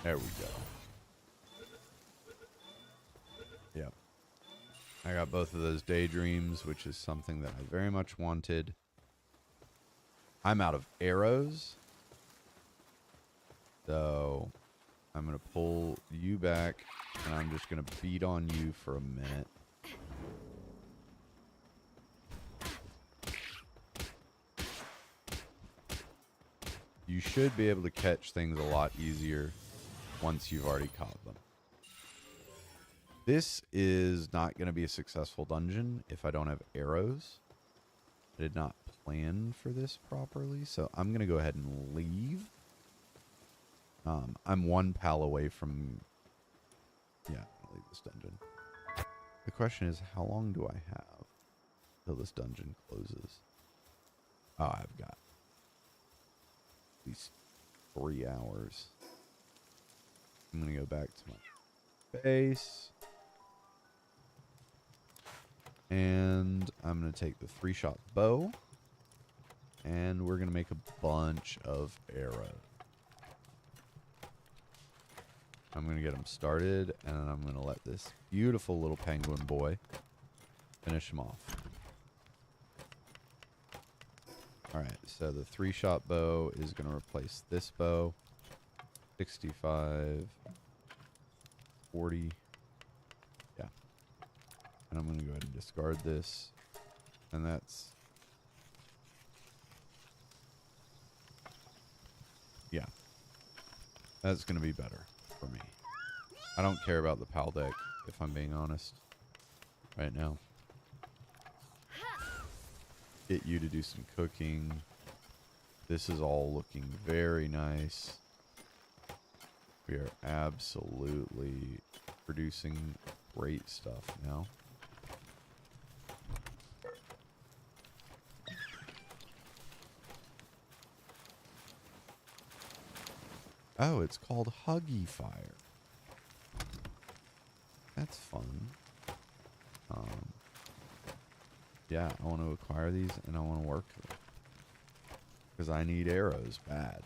there we go. Yep. I got both of those daydreams, which is something that I very much wanted. I'm out of arrows. So I'm going to pull you back, and I'm just going to beat on you for a minute. You should be able to catch things a lot easier once you've already caught them. This is not going to be a successful dungeon if I don't have arrows. I did not plan for this properly, so I'm going to go ahead and leave. I'm 1 pal away from... Yeah, I'll leave this dungeon. The question is, how long do I have till this dungeon closes? Oh, I've got at least 3 hours. I'm going to go back to my base. And I'm going to take the 3-shot bow. And we're going to make a bunch of arrows. I'm going to get him started, and then I'm going to let this beautiful little penguin boy finish him off. Alright, so the 3-shot bow is going to replace this bow. 65, 40. Yeah. And I'm going to go ahead and discard this. And that's... yeah. That's going to be better for me. I don't care about the PAL deck, if I'm being honest, right now. Get you to do some cooking. This is all looking very nice. We are absolutely producing great stuff now. Oh, it's called Huggy Fire. That's fun. Yeah, I want to acquire these and I want to work them. Because I need arrows bad.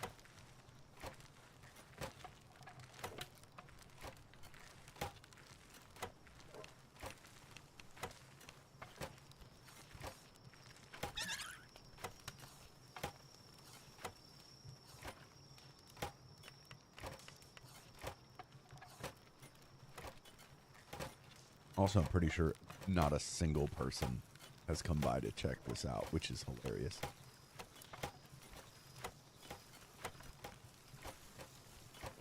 Also, I'm pretty sure not a single person has come by to check this out, which is hilarious.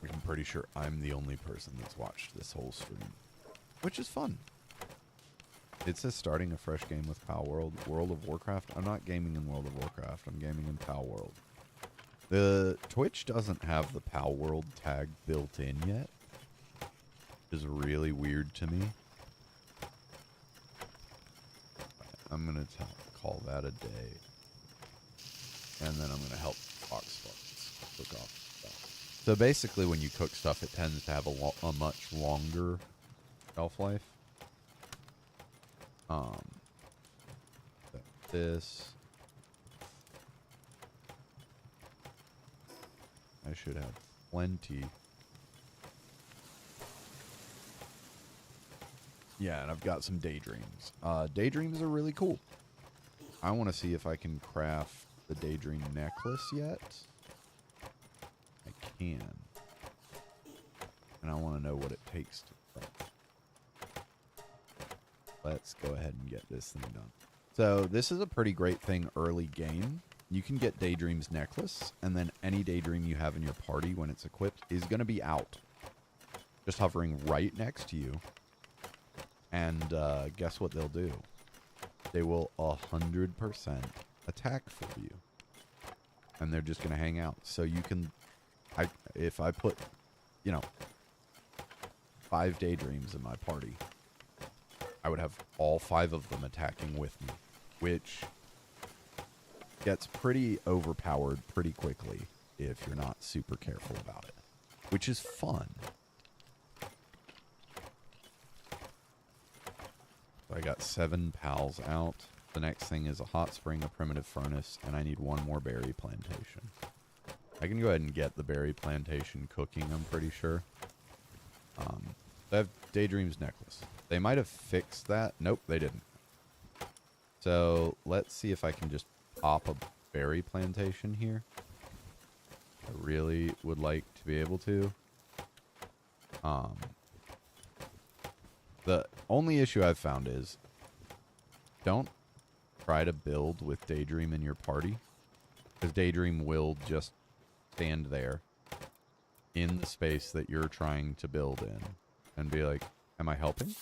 I'm pretty sure I'm the only person that's watched this whole stream, which is fun. It says starting a fresh game with Palworld. World of Warcraft. I'm not gaming in World of Warcraft. I'm gaming in Palworld. The Twitch doesn't have the Palworld tag built in yet, which is really weird to me. I'm going to call that a day. And then I'm going to help Fox cook off stuff. So basically when you cook stuff, it tends to have a much longer shelf life. This. I should have plenty. Yeah, and I've got some daydreams. Daydreams are really cool. I want to see if I can craft the daydream necklace yet. I can. And I want to know what it takes to craft. Let's go ahead and get this thing done. So this is a pretty great thing early game. You can get Daydream's necklace, and then any Daydream you have in your party when it's equipped is going to be out. Just hovering right next to you. And guess what they'll do? They will 100% attack for you. And they're just going to hang out. So you can... if I put, 5 Daydreams in my party, I would have all 5 of them attacking with me, which gets pretty overpowered pretty quickly if you're not super careful about it, which is fun. So I got 7 pals out. The next thing is a hot spring, a primitive furnace, and I need 1 more berry plantation. I can go ahead and get the berry plantation cooking, I'm pretty sure. I have Daydream's necklace. They might have fixed that. Nope, they didn't. So let's see if I can just pop a berry plantation here. I really would like to be able to. The only issue I've found is don't try to build with Daydream in your party, because Daydream will just stand there in the space that you're trying to build in and be like, am I helping?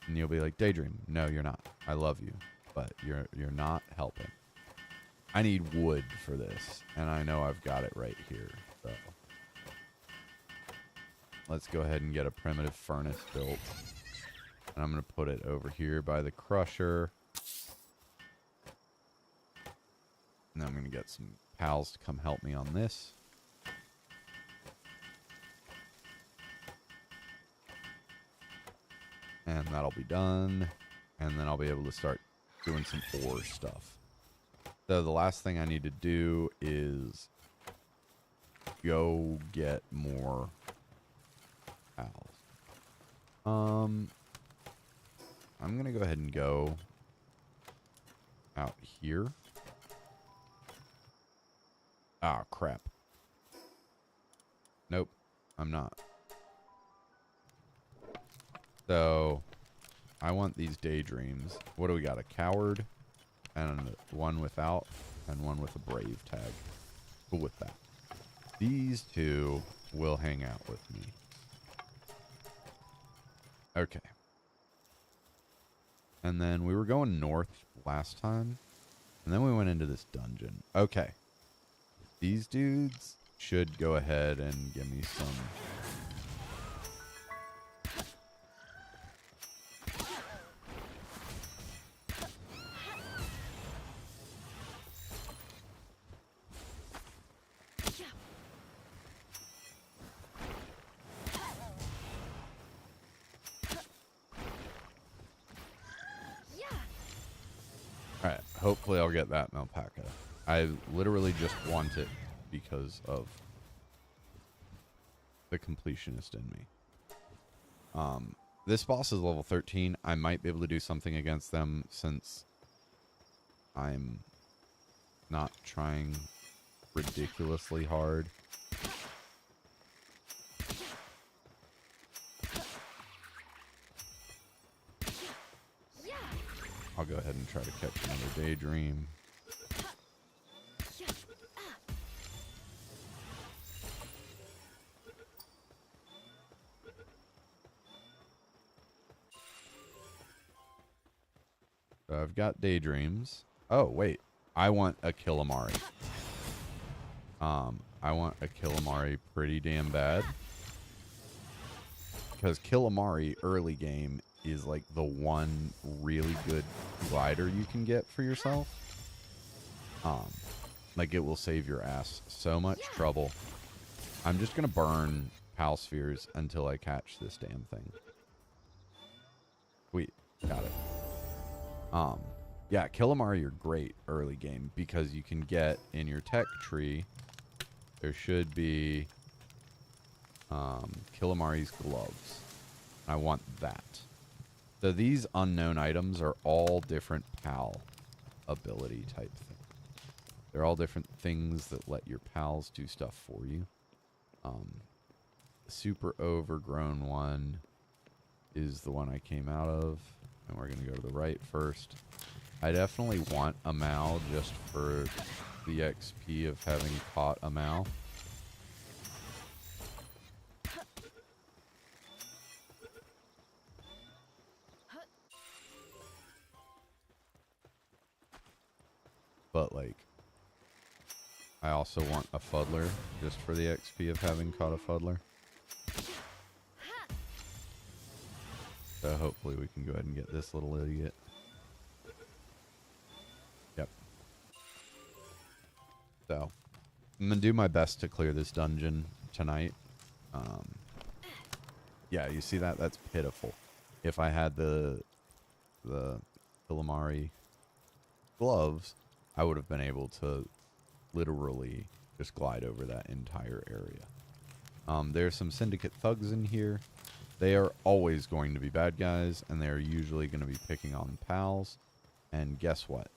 And you'll be like, Daydream, no, you're not. I love you, but you're not helping. I need wood for this, and I know I've got it right here. So let's go ahead and get a primitive furnace built. And I'm going to put it over here by the crusher. And then I'm going to get some pals to come help me on this. And that'll be done. And then I'll be able to start doing some ore stuff. So the last thing I need to do is go get more pals. I'm going to go ahead and go out here. Ah, crap. Nope, I'm not. So, I want these daydreams. What do we got? A coward, and one without, and one with a brave tag. Cool with that. These two will hang out with me. Okay. And then we were going north last time, and then we went into this dungeon. Okay. These dudes should go ahead and give me some... Alright, hopefully I'll get that alpaca. I literally just want it because of the completionist in me. This boss is level 13. I might be able to do something against them since I'm not trying ridiculously hard. I'll go ahead and try to catch another daydream. So I've got daydreams. Oh, wait. I want a Killamari. I want a Killamari pretty damn bad. Because Killamari early game is like the one really good glider you can get for yourself. Like it will save your ass so much trouble. I'm just going to burn Pal Spheres until I catch this damn thing. Sweet. Got it. Yeah, Killamari are great early game because you can get in your tech tree, there should be Killamari's gloves. I want that. So these unknown items are all different PAL ability type things. They're all different things that let your pals do stuff for you. The super overgrown one is the one I came out of. And we're going to go to the right first. I definitely want a Mal just for the XP of having caught a Mal. But, like, I also want a Fuddler just for the XP of having caught a Fuddler. So hopefully we can go ahead and get this little idiot. Yep. So, I'm going to do my best to clear this dungeon tonight. Yeah, you see that? That's pitiful. If I had the Killamari gloves, I would have been able to literally just glide over that entire area. There's some Syndicate thugs in here. They are always going to be bad guys, and they're usually going to be picking on pals. And guess what?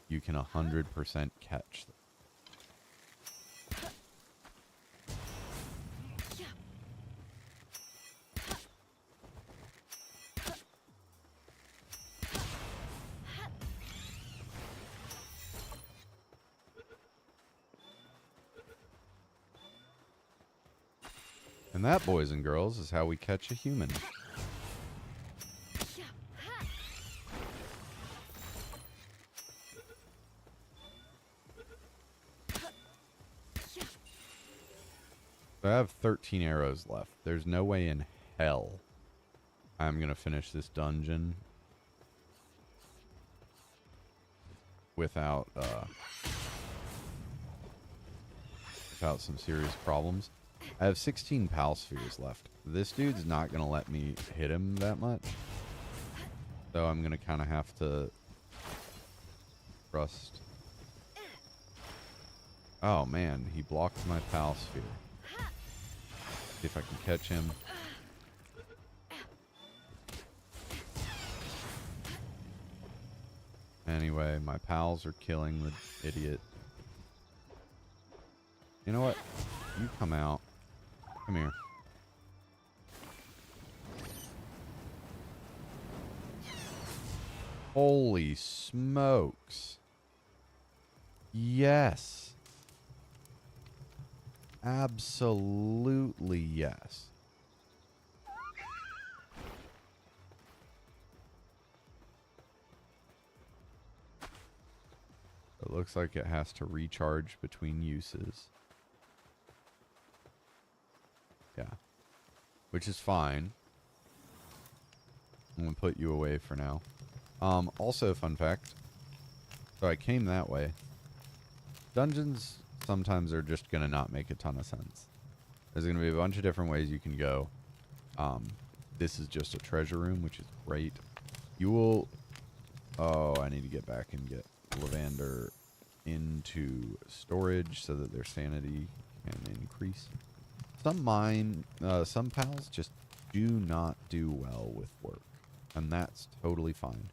You can 100% catch them. And that, boys and girls, is how we catch a human. So I have 13 arrows left. There's no way in hell I'm going to finish this dungeon without without some serious problems. I have 16 pal spheres left. This dude's not going to let me hit him that much. So I'm going to kind of have to trust. Oh man, he blocked my pal sphere. See if I can catch him. Anyway, my pals are killing the idiot. You know what? You come out. Come here. Holy smokes. Yes. Absolutely yes. It looks like it has to recharge between uses. Yeah. Which is fine. I'm going to put you away for now. Also, fun fact. So I came that way. Dungeons sometimes are just going to not make a ton of sense. There's going to be a bunch of different ways you can go. This is just a treasure room, which is great. You will... Oh, I need to get back and get Lavander into storage so that their sanity can increase. Some pals just do not do well with work, and that's totally fine.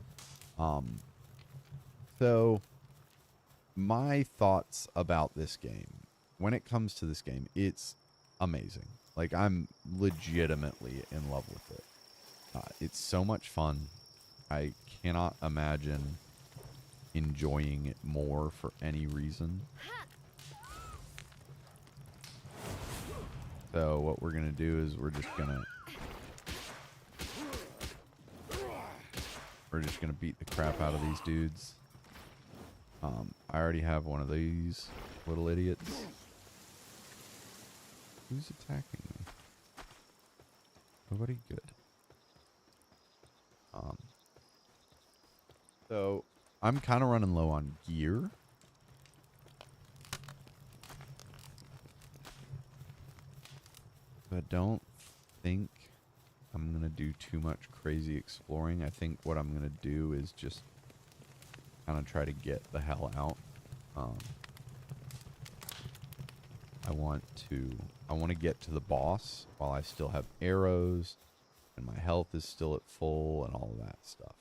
So my thoughts about this game, when it comes to this game, it's amazing. Like, I'm legitimately in love with it. It's so much fun. I cannot imagine enjoying it more for any reason. So what we're going to do is we're just going to beat the crap out of these dudes. I already have one of these little idiots. Who's attacking me? Nobody good. So I'm kind of running low on gear. But I don't think I'm going to do too much crazy exploring. I think what I'm going to do is just kind of try to get the hell out. I want to get to the boss while I still have arrows and my health is still at full and all of that stuff.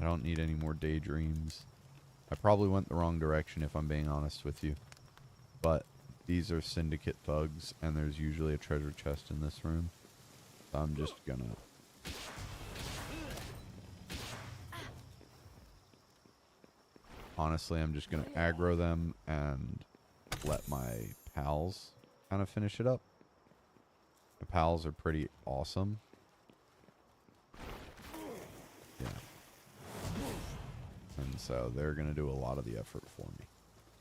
I don't need any more daydreams. I probably went the wrong direction if I'm being honest with you. But these are syndicate thugs and there's usually a treasure chest in this room. So I'm just gonna... Honestly, I'm just gonna aggro them and let my pals kind of finish it up. The pals are pretty awesome. Yeah. And so they're going to do a lot of the effort for me.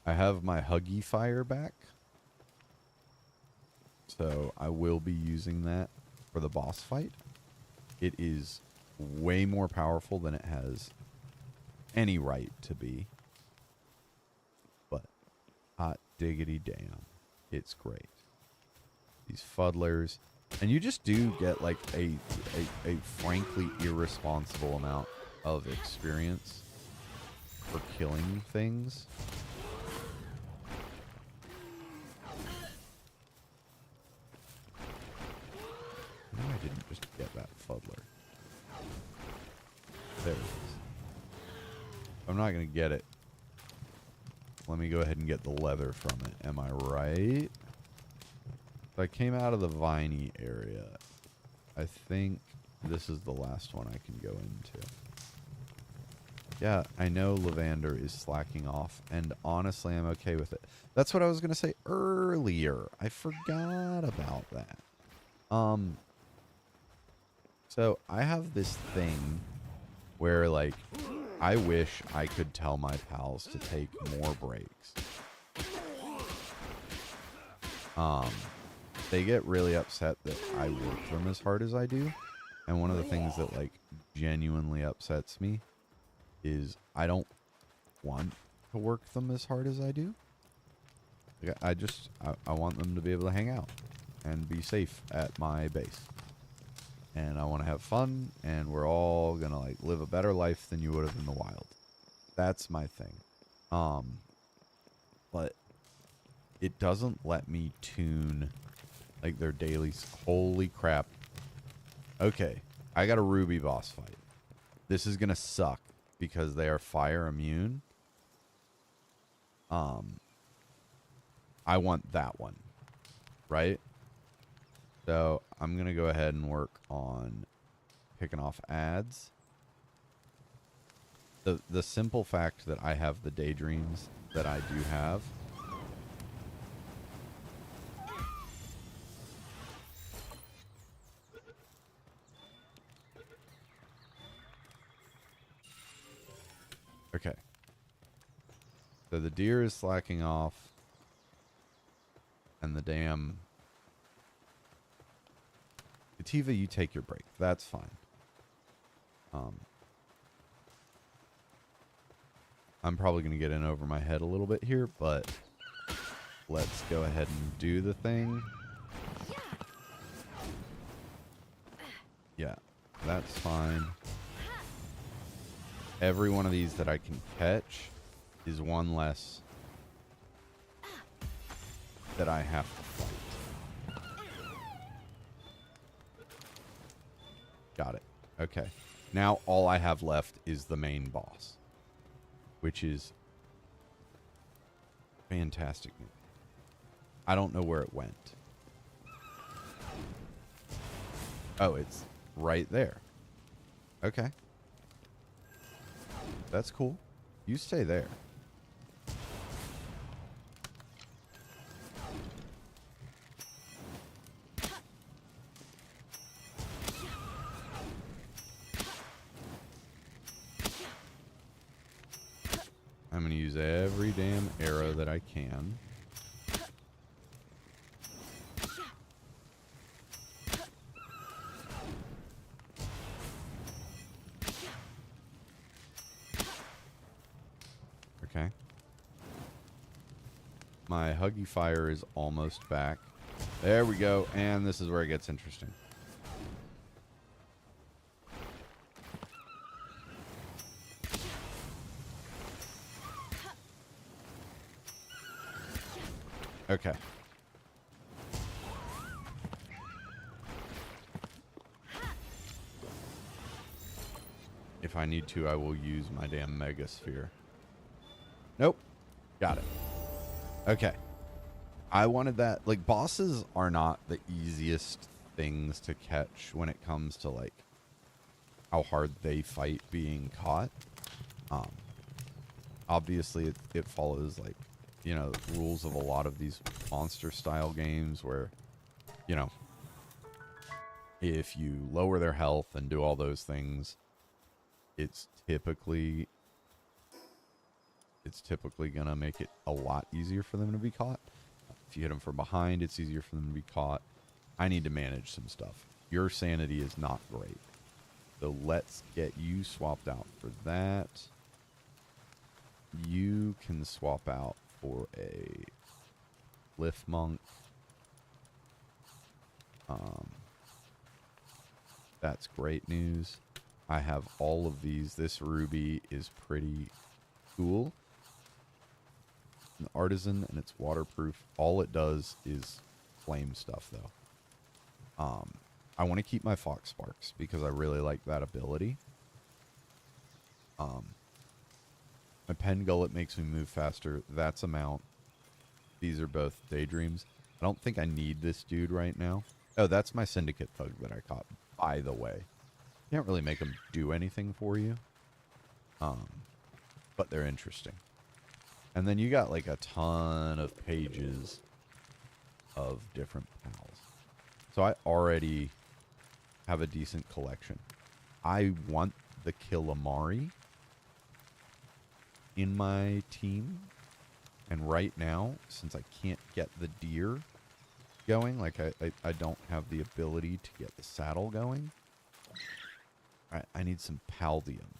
I have my Huggy Fire back. So I will be using that for the boss fight. It is way more powerful than it has any right to be. But hot diggity damn. It's great. These fuddlers. And you just do get like a frankly irresponsible amount of experience for killing things. No, I didn't just get that fuddler. There it is. I'm not going to get it. Let me go ahead and get the leather from it. Am I right? So I came out of the viney area. I think this is the last one I can go into. Yeah, I know Lavander is slacking off, and honestly, I'm okay with it. That's what I was going to say earlier. I forgot about that. So I have this thing where, like, I wish I could tell my pals to take more breaks. they get really upset that I work them as hard as I do. And one of the things that like genuinely upsets me is I don't want to work them as hard as I do. Like, I want them to be able to hang out and be safe at my base. And I want to have fun, and we're all going to like live a better life than you would have in the wild. That's my thing. But it doesn't let me tune like their dailies. Holy crap. Okay, I got a Ruby boss fight. This is going to suck because they are fire immune. I want that one, right? So I'm going to go ahead and work on picking off ads. The simple fact that I have the daydreams that I do have. Okay. So the deer is slacking off. And the damn... Kativa, you take your break. That's fine. I'm probably going to get in over my head a little bit here, but let's go ahead and do the thing. Yeah, that's fine. Every one of these that I can catch is one less that I have to fight. Got it. Okay. Now all I have left is the main boss, which is fantastic news. I don't know where it went. Oh, it's right there. Okay. That's cool. You stay there. I'm going to use every damn arrow that I can. Okay. My Huggy Fire is almost back. There we go. And this is where it gets interesting. Okay. If I need to, I will use my damn Mega Sphere. Nope. Got it. Okay. I wanted that. Like, bosses are not the easiest things to catch when it comes to, like, how hard they fight being caught. Obviously, it follows, like, you know, rules of a lot of these monster style games where, you know, if you lower their health and do all those things, it's typically gonna make it a lot easier for them to be caught. If you hit them from behind, it's easier for them to be caught. I need to manage some stuff. Your sanity is not great. So let's get you swapped out for that. You can swap out for a Lift Monk. That's great news. I have all of these. This ruby is pretty cool. An artisan, and it's waterproof. All it does is flame stuff, though. I want to keep my Fox Sparks because I really like that ability. My Pen Gullet makes me move faster. That's a mount. These are both daydreams. I don't think I need this dude right now. Oh, that's my Syndicate Thug that I caught, by the way. Can't really make them do anything for you. But they're interesting. And then you got like a ton of pages of different pals. So I already have a decent collection. I want the Killamari in my team. And right now, since I can't get the deer, going. Like, I don't have the ability to get the saddle going. I need some paldium.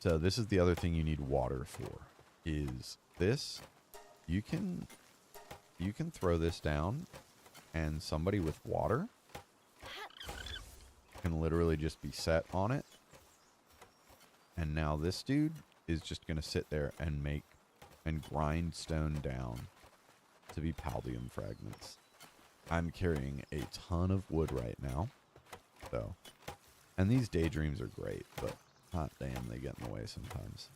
So this is the other thing you need water for. Is this. You can throw this down, and somebody with water can literally just be set on it. And now this dude is just going to sit there and make and grind stone down to be paldium fragments. I'm carrying a ton of wood right now. So, and these daydreams are great, but hot damn, they get in the way sometimes.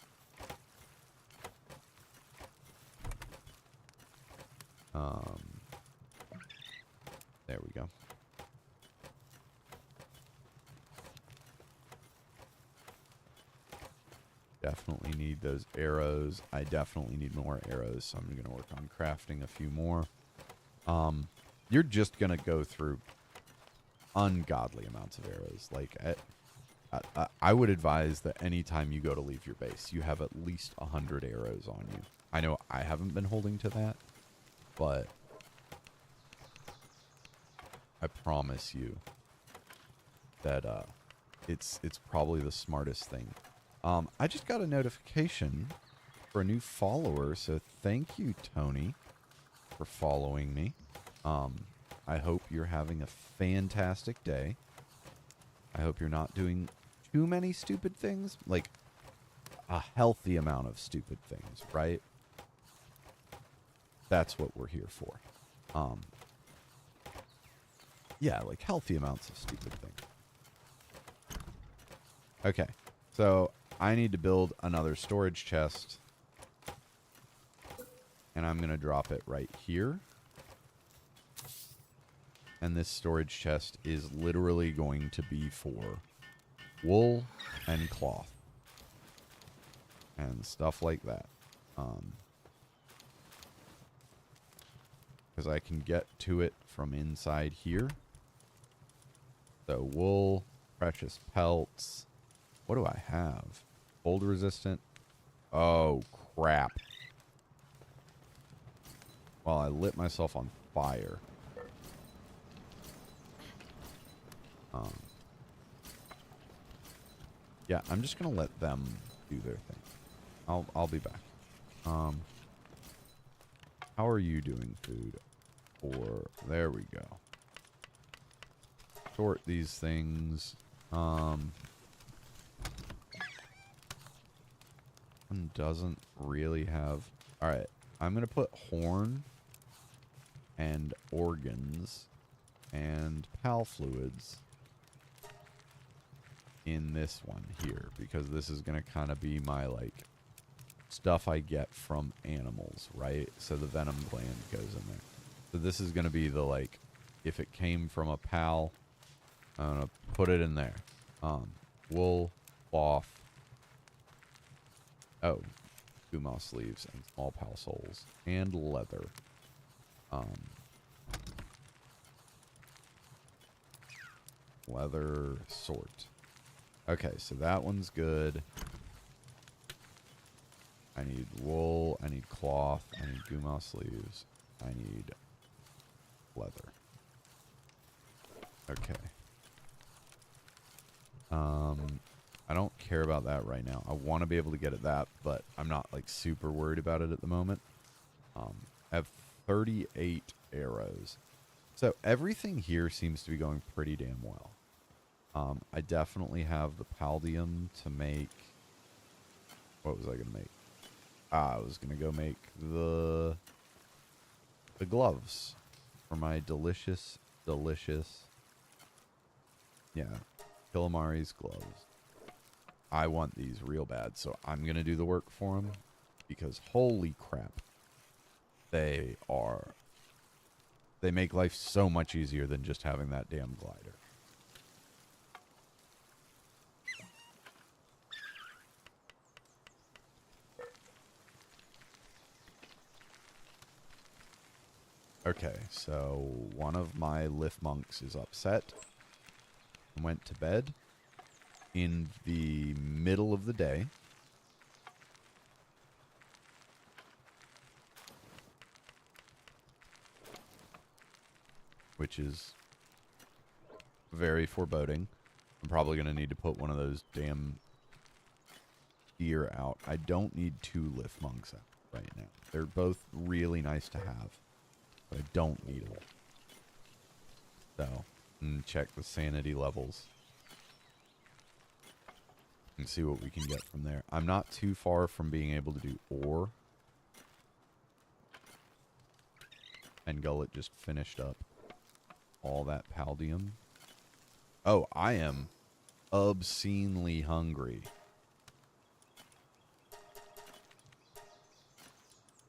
There we go. Definitely need those arrows. I definitely need more arrows, so I'm going to work on crafting a few more. You're just going to go through ungodly amounts of arrows. Like, I would advise that anytime you go to leave your base, you have at least 100 arrows on you. I know I haven't been holding to that, but I promise you that it's probably the smartest thing. I just got a notification for a new follower, so thank you, Tony, for following me. I hope you're having a fantastic day. I hope you're not doing too many stupid things, like a healthy amount of stupid things, right? That's what we're here for. Yeah, like healthy amounts of stupid things. Okay, so I need to build another storage chest, and I'm going to drop it right here. And this storage chest is literally going to be for wool and cloth and stuff like that. Because I can get to it from inside here. So wool, precious pelts. What do I have? Cold resistant. Oh, crap. Well, I lit myself on fire. Yeah, I'm just gonna let them do their thing. I'll be back. How are you doing food? Or there we go. Sort these things. One doesn't really have. All right, I'm gonna put horn and organs and pal fluids in this one here, because this is going to kind of be my, like, stuff I get from animals, right? So the venom gland goes in there. So this is going to be the, like, if it came from a pal, I'm going to put it in there. Wool, cloth, Gumoss leaves and small pal souls, and leather. Leather sort. Okay, so that one's good. I need wool. I need cloth. I need Gumoss leaves. I need leather. Okay. I don't care about that right now. I want to be able to get at that, but I'm not, like, super worried about it at the moment. I have 38 arrows. So everything here seems to be going pretty damn well. I definitely have the paldium to make... What was I going to make? I was going to go make the gloves for my delicious... Yeah, Killamari's gloves. I want these real bad, so I'm going to do the work for them, because holy crap, they make life so much easier than just having that damn glider. Okay, so one of my lift monks is upset and went to bed in the middle of the day. which is very foreboding. I'm probably going to need to put one of those damn deer out. I don't need 2 lift monks out right now. They're both really nice to have, but I don't need them. So, check the sanity levels and see what we can get from there. I'm not too far from being able to do ore. And Gullet just finished up all that paldium. Oh, I am obscenely hungry.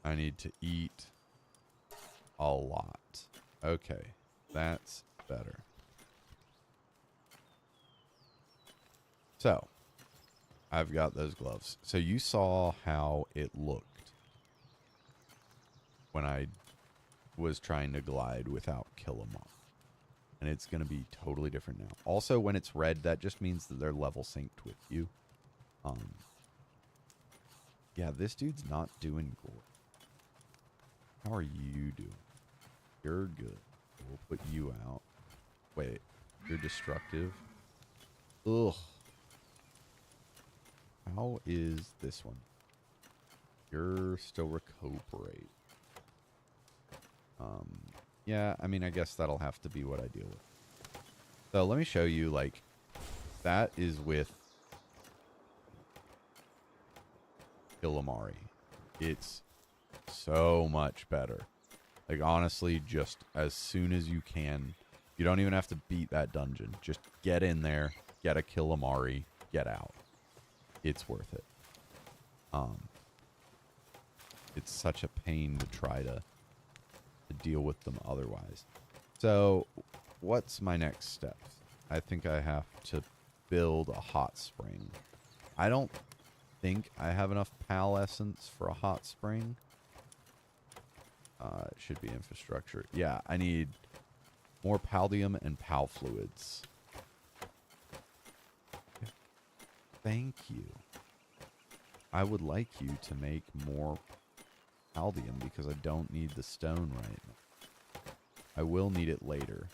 I need to eat a lot. Okay, that's better. So, I've got those gloves. So you saw how it looked when I was trying to glide without Killamoth. And it's going to be totally different now. Also, when it's red, that just means that they're level synced with you. Yeah, this dude's not doing gore. How are you doing? You're good. We'll put you out. Wait, you're destructive? Ugh. How is this one? You're still recuperate. Yeah, I mean, I guess that'll have to be what I deal with. So let me show you, like, that is with Illimari. It's so much better. Like, honestly, just as soon as you can. You don't even have to beat that dungeon. Just get in there, get a Killamari, get out. It's worth it. It's such a pain to try to deal with them otherwise. So, what's my next step? I think I have to build a hot spring. I don't think I have enough PAL essence for a hot spring. It should be infrastructure. Yeah, I need more paldium and PAL fluids. Thank you. I would like you to make more paldium because I don't need the stone right now. I will need it later.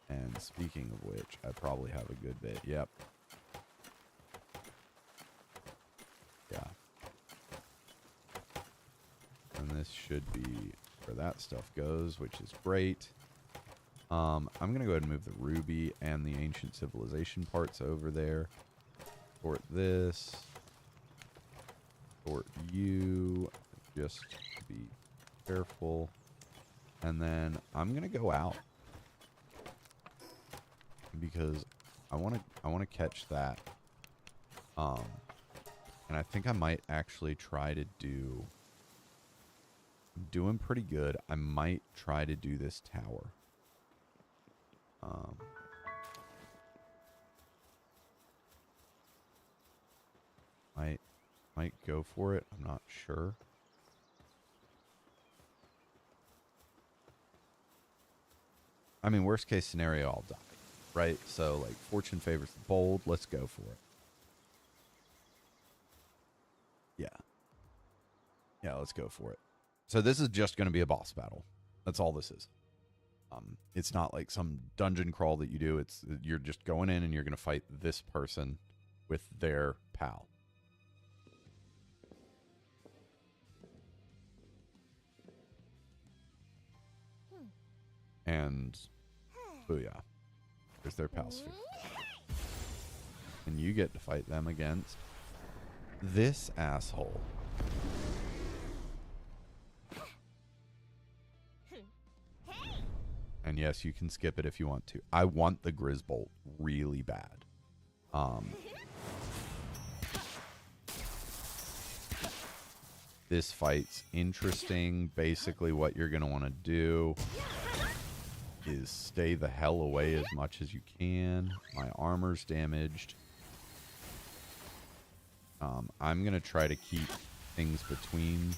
And speaking of which, I probably have a good bit. Yep. Yeah. And this should be where that stuff goes, which is great. I'm going to go ahead and move the ruby and the ancient civilization parts over there. Sort this. Sort you. Just be careful. And then I'm going to go out. Because I want to catch that. And I think I might actually try to do... I'm doing pretty good. I might try to do this tower. Might go for it. I'm not sure. I mean, worst case scenario, I'll die. Right? So, like, fortune favors the bold. Let's go for it. Yeah. Yeah, let's go for it. So this is just going to be a boss battle. That's all this is. It's not like some dungeon crawl that you do. You're just going in and you're going to fight this person with their pal. And booyah. There's their pal sphere. And you get to fight them against this asshole. And yes, you can skip it if you want to. I want the Grizzbolt really bad. This fight's interesting. Basically, what you're going to want to do is stay the hell away as much as you can. My armor's damaged. I'm going to try to keep things between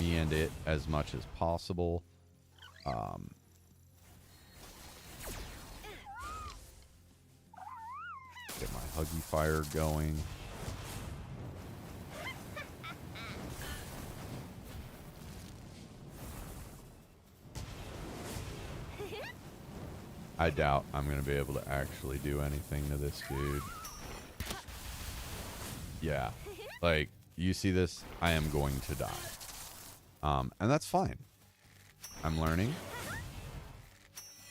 me and it as much as possible. Get my Huggy Fire going. I doubt I'm going to be able to actually do anything to this dude. Yeah. Like, you see this? I am going to die. And that's fine. I'm learning.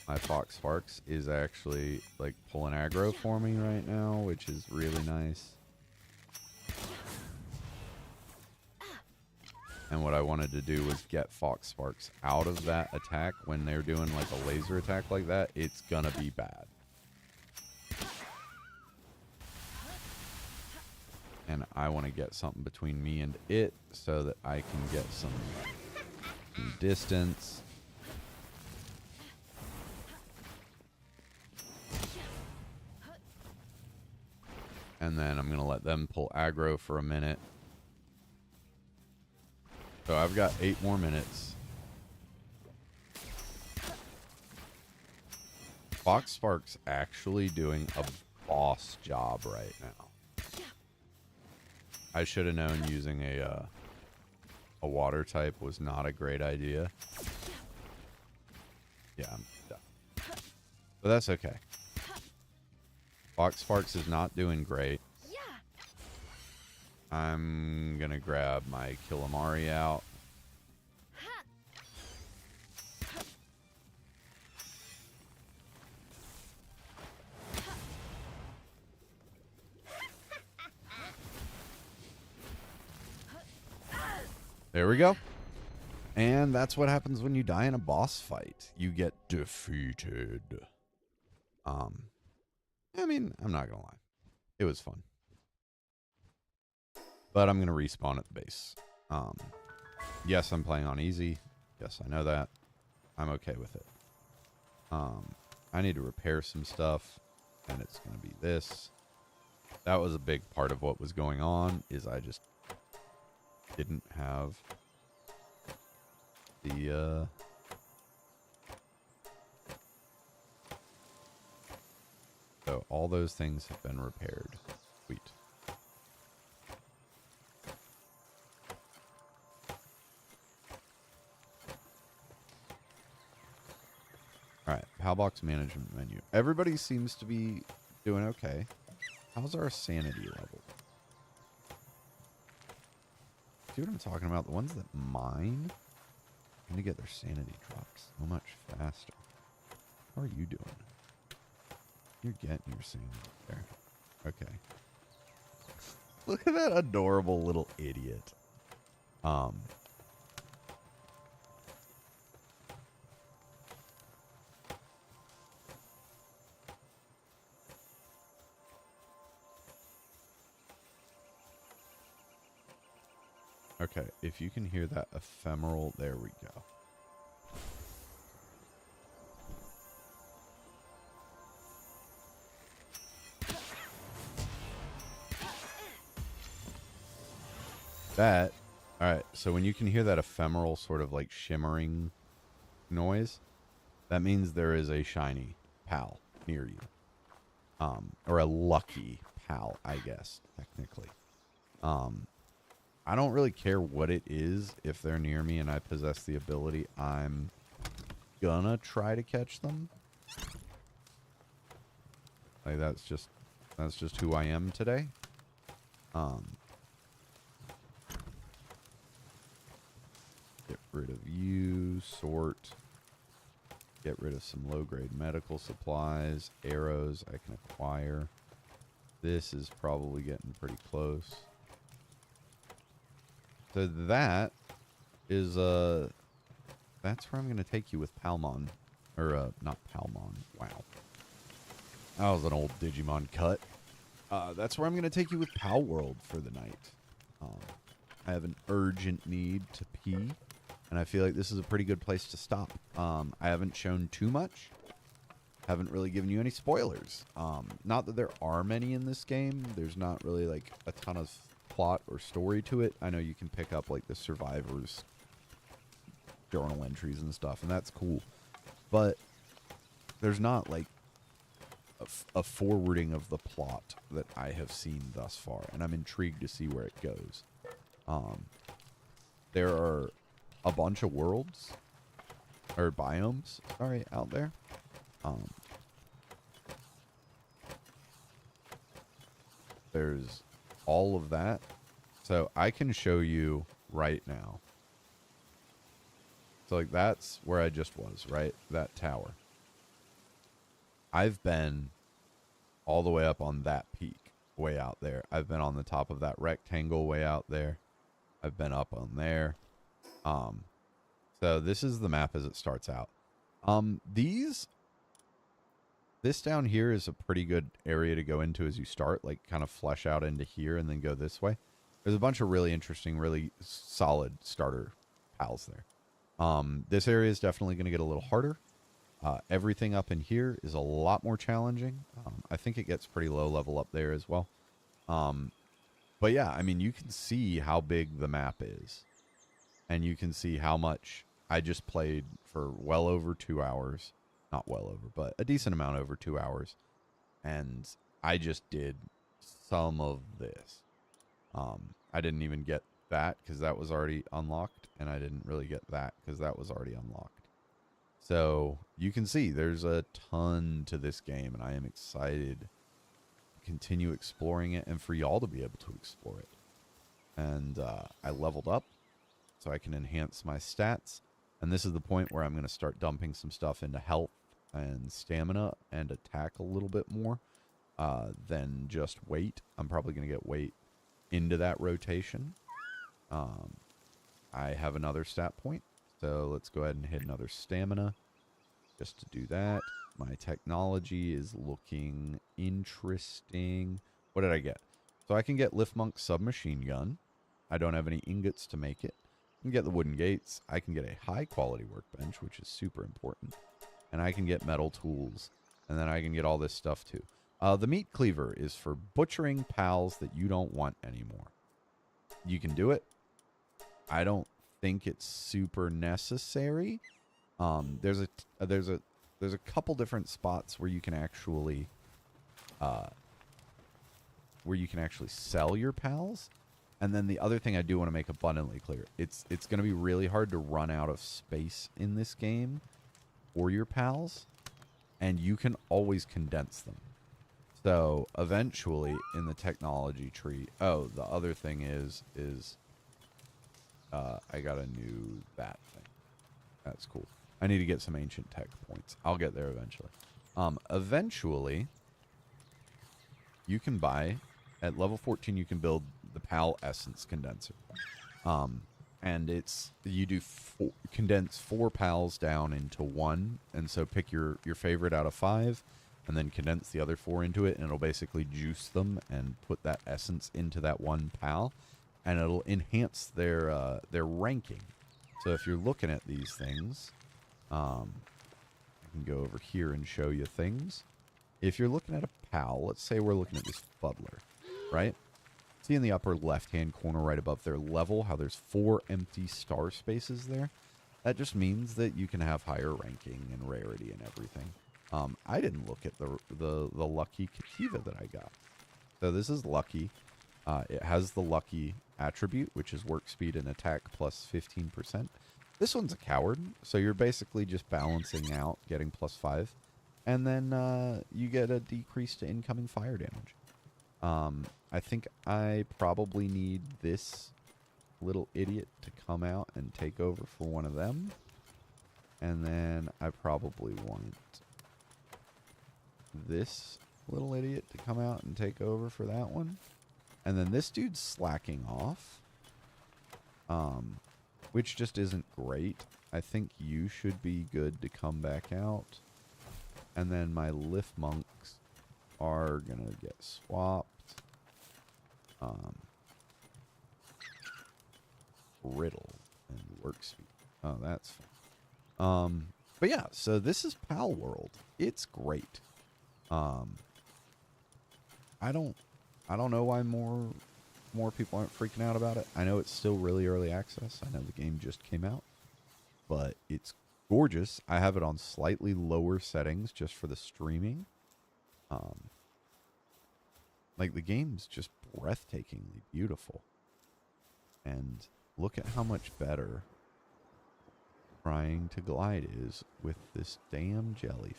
My Fox Sparks is actually, like, pulling aggro for me right now, which is really nice. And what I wanted to do was get Fox Sparks out of that attack when they're doing, like, a laser attack like that. It's gonna be bad. And I want to get something between me and it so that I can get some distance. And then I'm going to let them pull aggro for a minute. So I've got 8 more minutes. Fox Spark's actually doing a boss job right now. I should have known using a water type was not a great idea. Yeah, I'm done. But that's okay. Fox Sparks is not doing great. I'm gonna grab my Killamari out. There we go. And that's what happens when you die in a boss fight. You get defeated. I mean, I'm not gonna lie. It was fun. But I'm gonna respawn at the base. Yes, I'm playing on easy. Yes, I know that. I'm okay with it. I need to repair some stuff, and it's gonna be this. That was a big part of what was going on, is I just didn't have the so all those things have been repaired. Sweet. Alright, Palbox management menu. Everybody seems to be doing okay. How's our sanity level? See what I'm talking about? The ones that mine need to get their sanity dropped so much faster. How are you doing? You're getting your sanity there. Okay. Look at that adorable little idiot. Okay, if you can hear that ephemeral, there we go. That, alright, so when you can hear that ephemeral sort of like shimmering noise, that means there is a shiny pal near you. Or a lucky pal, I guess, technically. I don't really care what it is. If they're near me and I possess the ability, I'm gonna try to catch them. Like, that's just who I am today. Get rid of you, sort. Get rid of some low-grade medical supplies, arrows I can acquire. This is probably getting pretty close. So that is, that's where I'm going to take you with Palmon. Or, not Palmon. Wow. That was an old Digimon cut. That's where I'm going to take you with Palworld for the night. I have an urgent need to pee. And I feel like this is a pretty good place to stop. I haven't shown too much. Haven't really given you any spoilers. Not that there are many in this game. There's not really, like, a ton of plot or story to it. I know you can pick up, like, the survivors' journal entries and stuff, and that's cool. But there's not, like, a forwarding of the plot that I have seen thus far. And I'm intrigued to see where it goes. There are a bunch of worlds, or biomes, sorry, out there. There's all of that. So I can show you right now. So like that's where I just was, right? That tower. I've been all the way up on that peak, way out there. I've been on the top of that rectangle way out there. I've been up on there. So this is the map as it starts out. This down here is a pretty good area to go into as you start, like kind of flesh out into here and then go this way. There's a bunch of really interesting, really solid starter pals there. This area is definitely going to get a little harder. Everything up in here is a lot more challenging. I think it gets pretty low level up there as well. But yeah, I mean, you can see how big the map is. And you can see how much I just played for well over 2 hours. Not well over, but a decent amount over 2 hours. And I just did some of this. I didn't even get that because that was already unlocked. And I didn't really get that because that was already unlocked. So you can see there's a ton to this game. And I am excited to continue exploring it and for y'all to be able to explore it. And I leveled up so I can enhance my stats. And this is the point where I'm going to start dumping some stuff into health and stamina and attack a little bit more than just weight. I'm probably going to get weight into that rotation. I have another stat point, so let's go ahead and hit another stamina just to do that. My technology is looking interesting. What did I get? So I can get Lift Monk submachine gun. I don't have any ingots to make it. I can get the wooden gates. I can get a high quality workbench, which is super important. And I can get metal tools. And then I can get all this stuff too. The meat cleaver is for butchering pals that you don't want anymore. You can do it. I don't think it's super necessary. There's a couple different spots where you can actually sell your pals. And then the other thing I do want to make abundantly clear, it's going to be really hard to run out of space in this game for your pals, and you can always condense them. So eventually in the technology tree, oh, the other thing is I got a new that thing. That's cool. I need to get some ancient tech points. I'll get there eventually. Eventually, you can buy, at level 14, you can build the PAL Essence Condenser. And you do condense 4 PALs down into 1. And so pick your favorite out of 5 and then condense the other 4 into it. And it'll basically juice them and put that essence into that 1 PAL. And it'll enhance their ranking. So if you're looking at these things, I can go over here and show you things. If you're looking at a PAL, let's say we're looking at this Fuddler, right? See in the upper left-hand corner right above their level how there's 4 empty star spaces there? That just means that you can have higher ranking and rarity and everything. I didn't look at the lucky Kativa that I got. So this is lucky. It has the lucky attribute, which is work speed and attack plus 15%. This one's a coward, so you're basically just balancing out, getting plus 5. And then you get a decrease to incoming fire damage. I think I probably need this little idiot to come out and take over for one of them. And then I probably want this little idiot to come out and take over for that one. And then this dude's slacking off, which just isn't great. I think you should be good to come back out. And then my lift monks are going to get swapped. Riddle and work speed. Oh, that's fun. But yeah, so this is Palworld. It's great. I don't know why more people aren't freaking out about it. I know it's still really early access. I know the game just came out, but it's gorgeous. I have it on slightly lower settings just for the streaming. Like the game's just breathtakingly beautiful. And look at how much better trying to glide is with this damn jellyfish.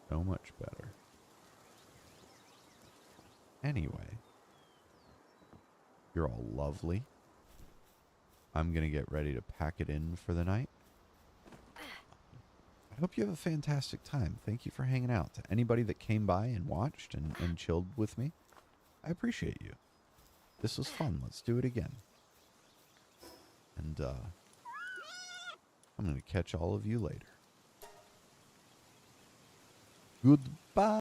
So much better. anyway, you're all lovely. I'm going to get ready to pack it in for the night. I hope you have a fantastic time. Thank you for hanging out. To anybody that came by and watched and chilled with me, I appreciate you. This was fun. Let's do it again. And I'm going to catch all of you later. Goodbye.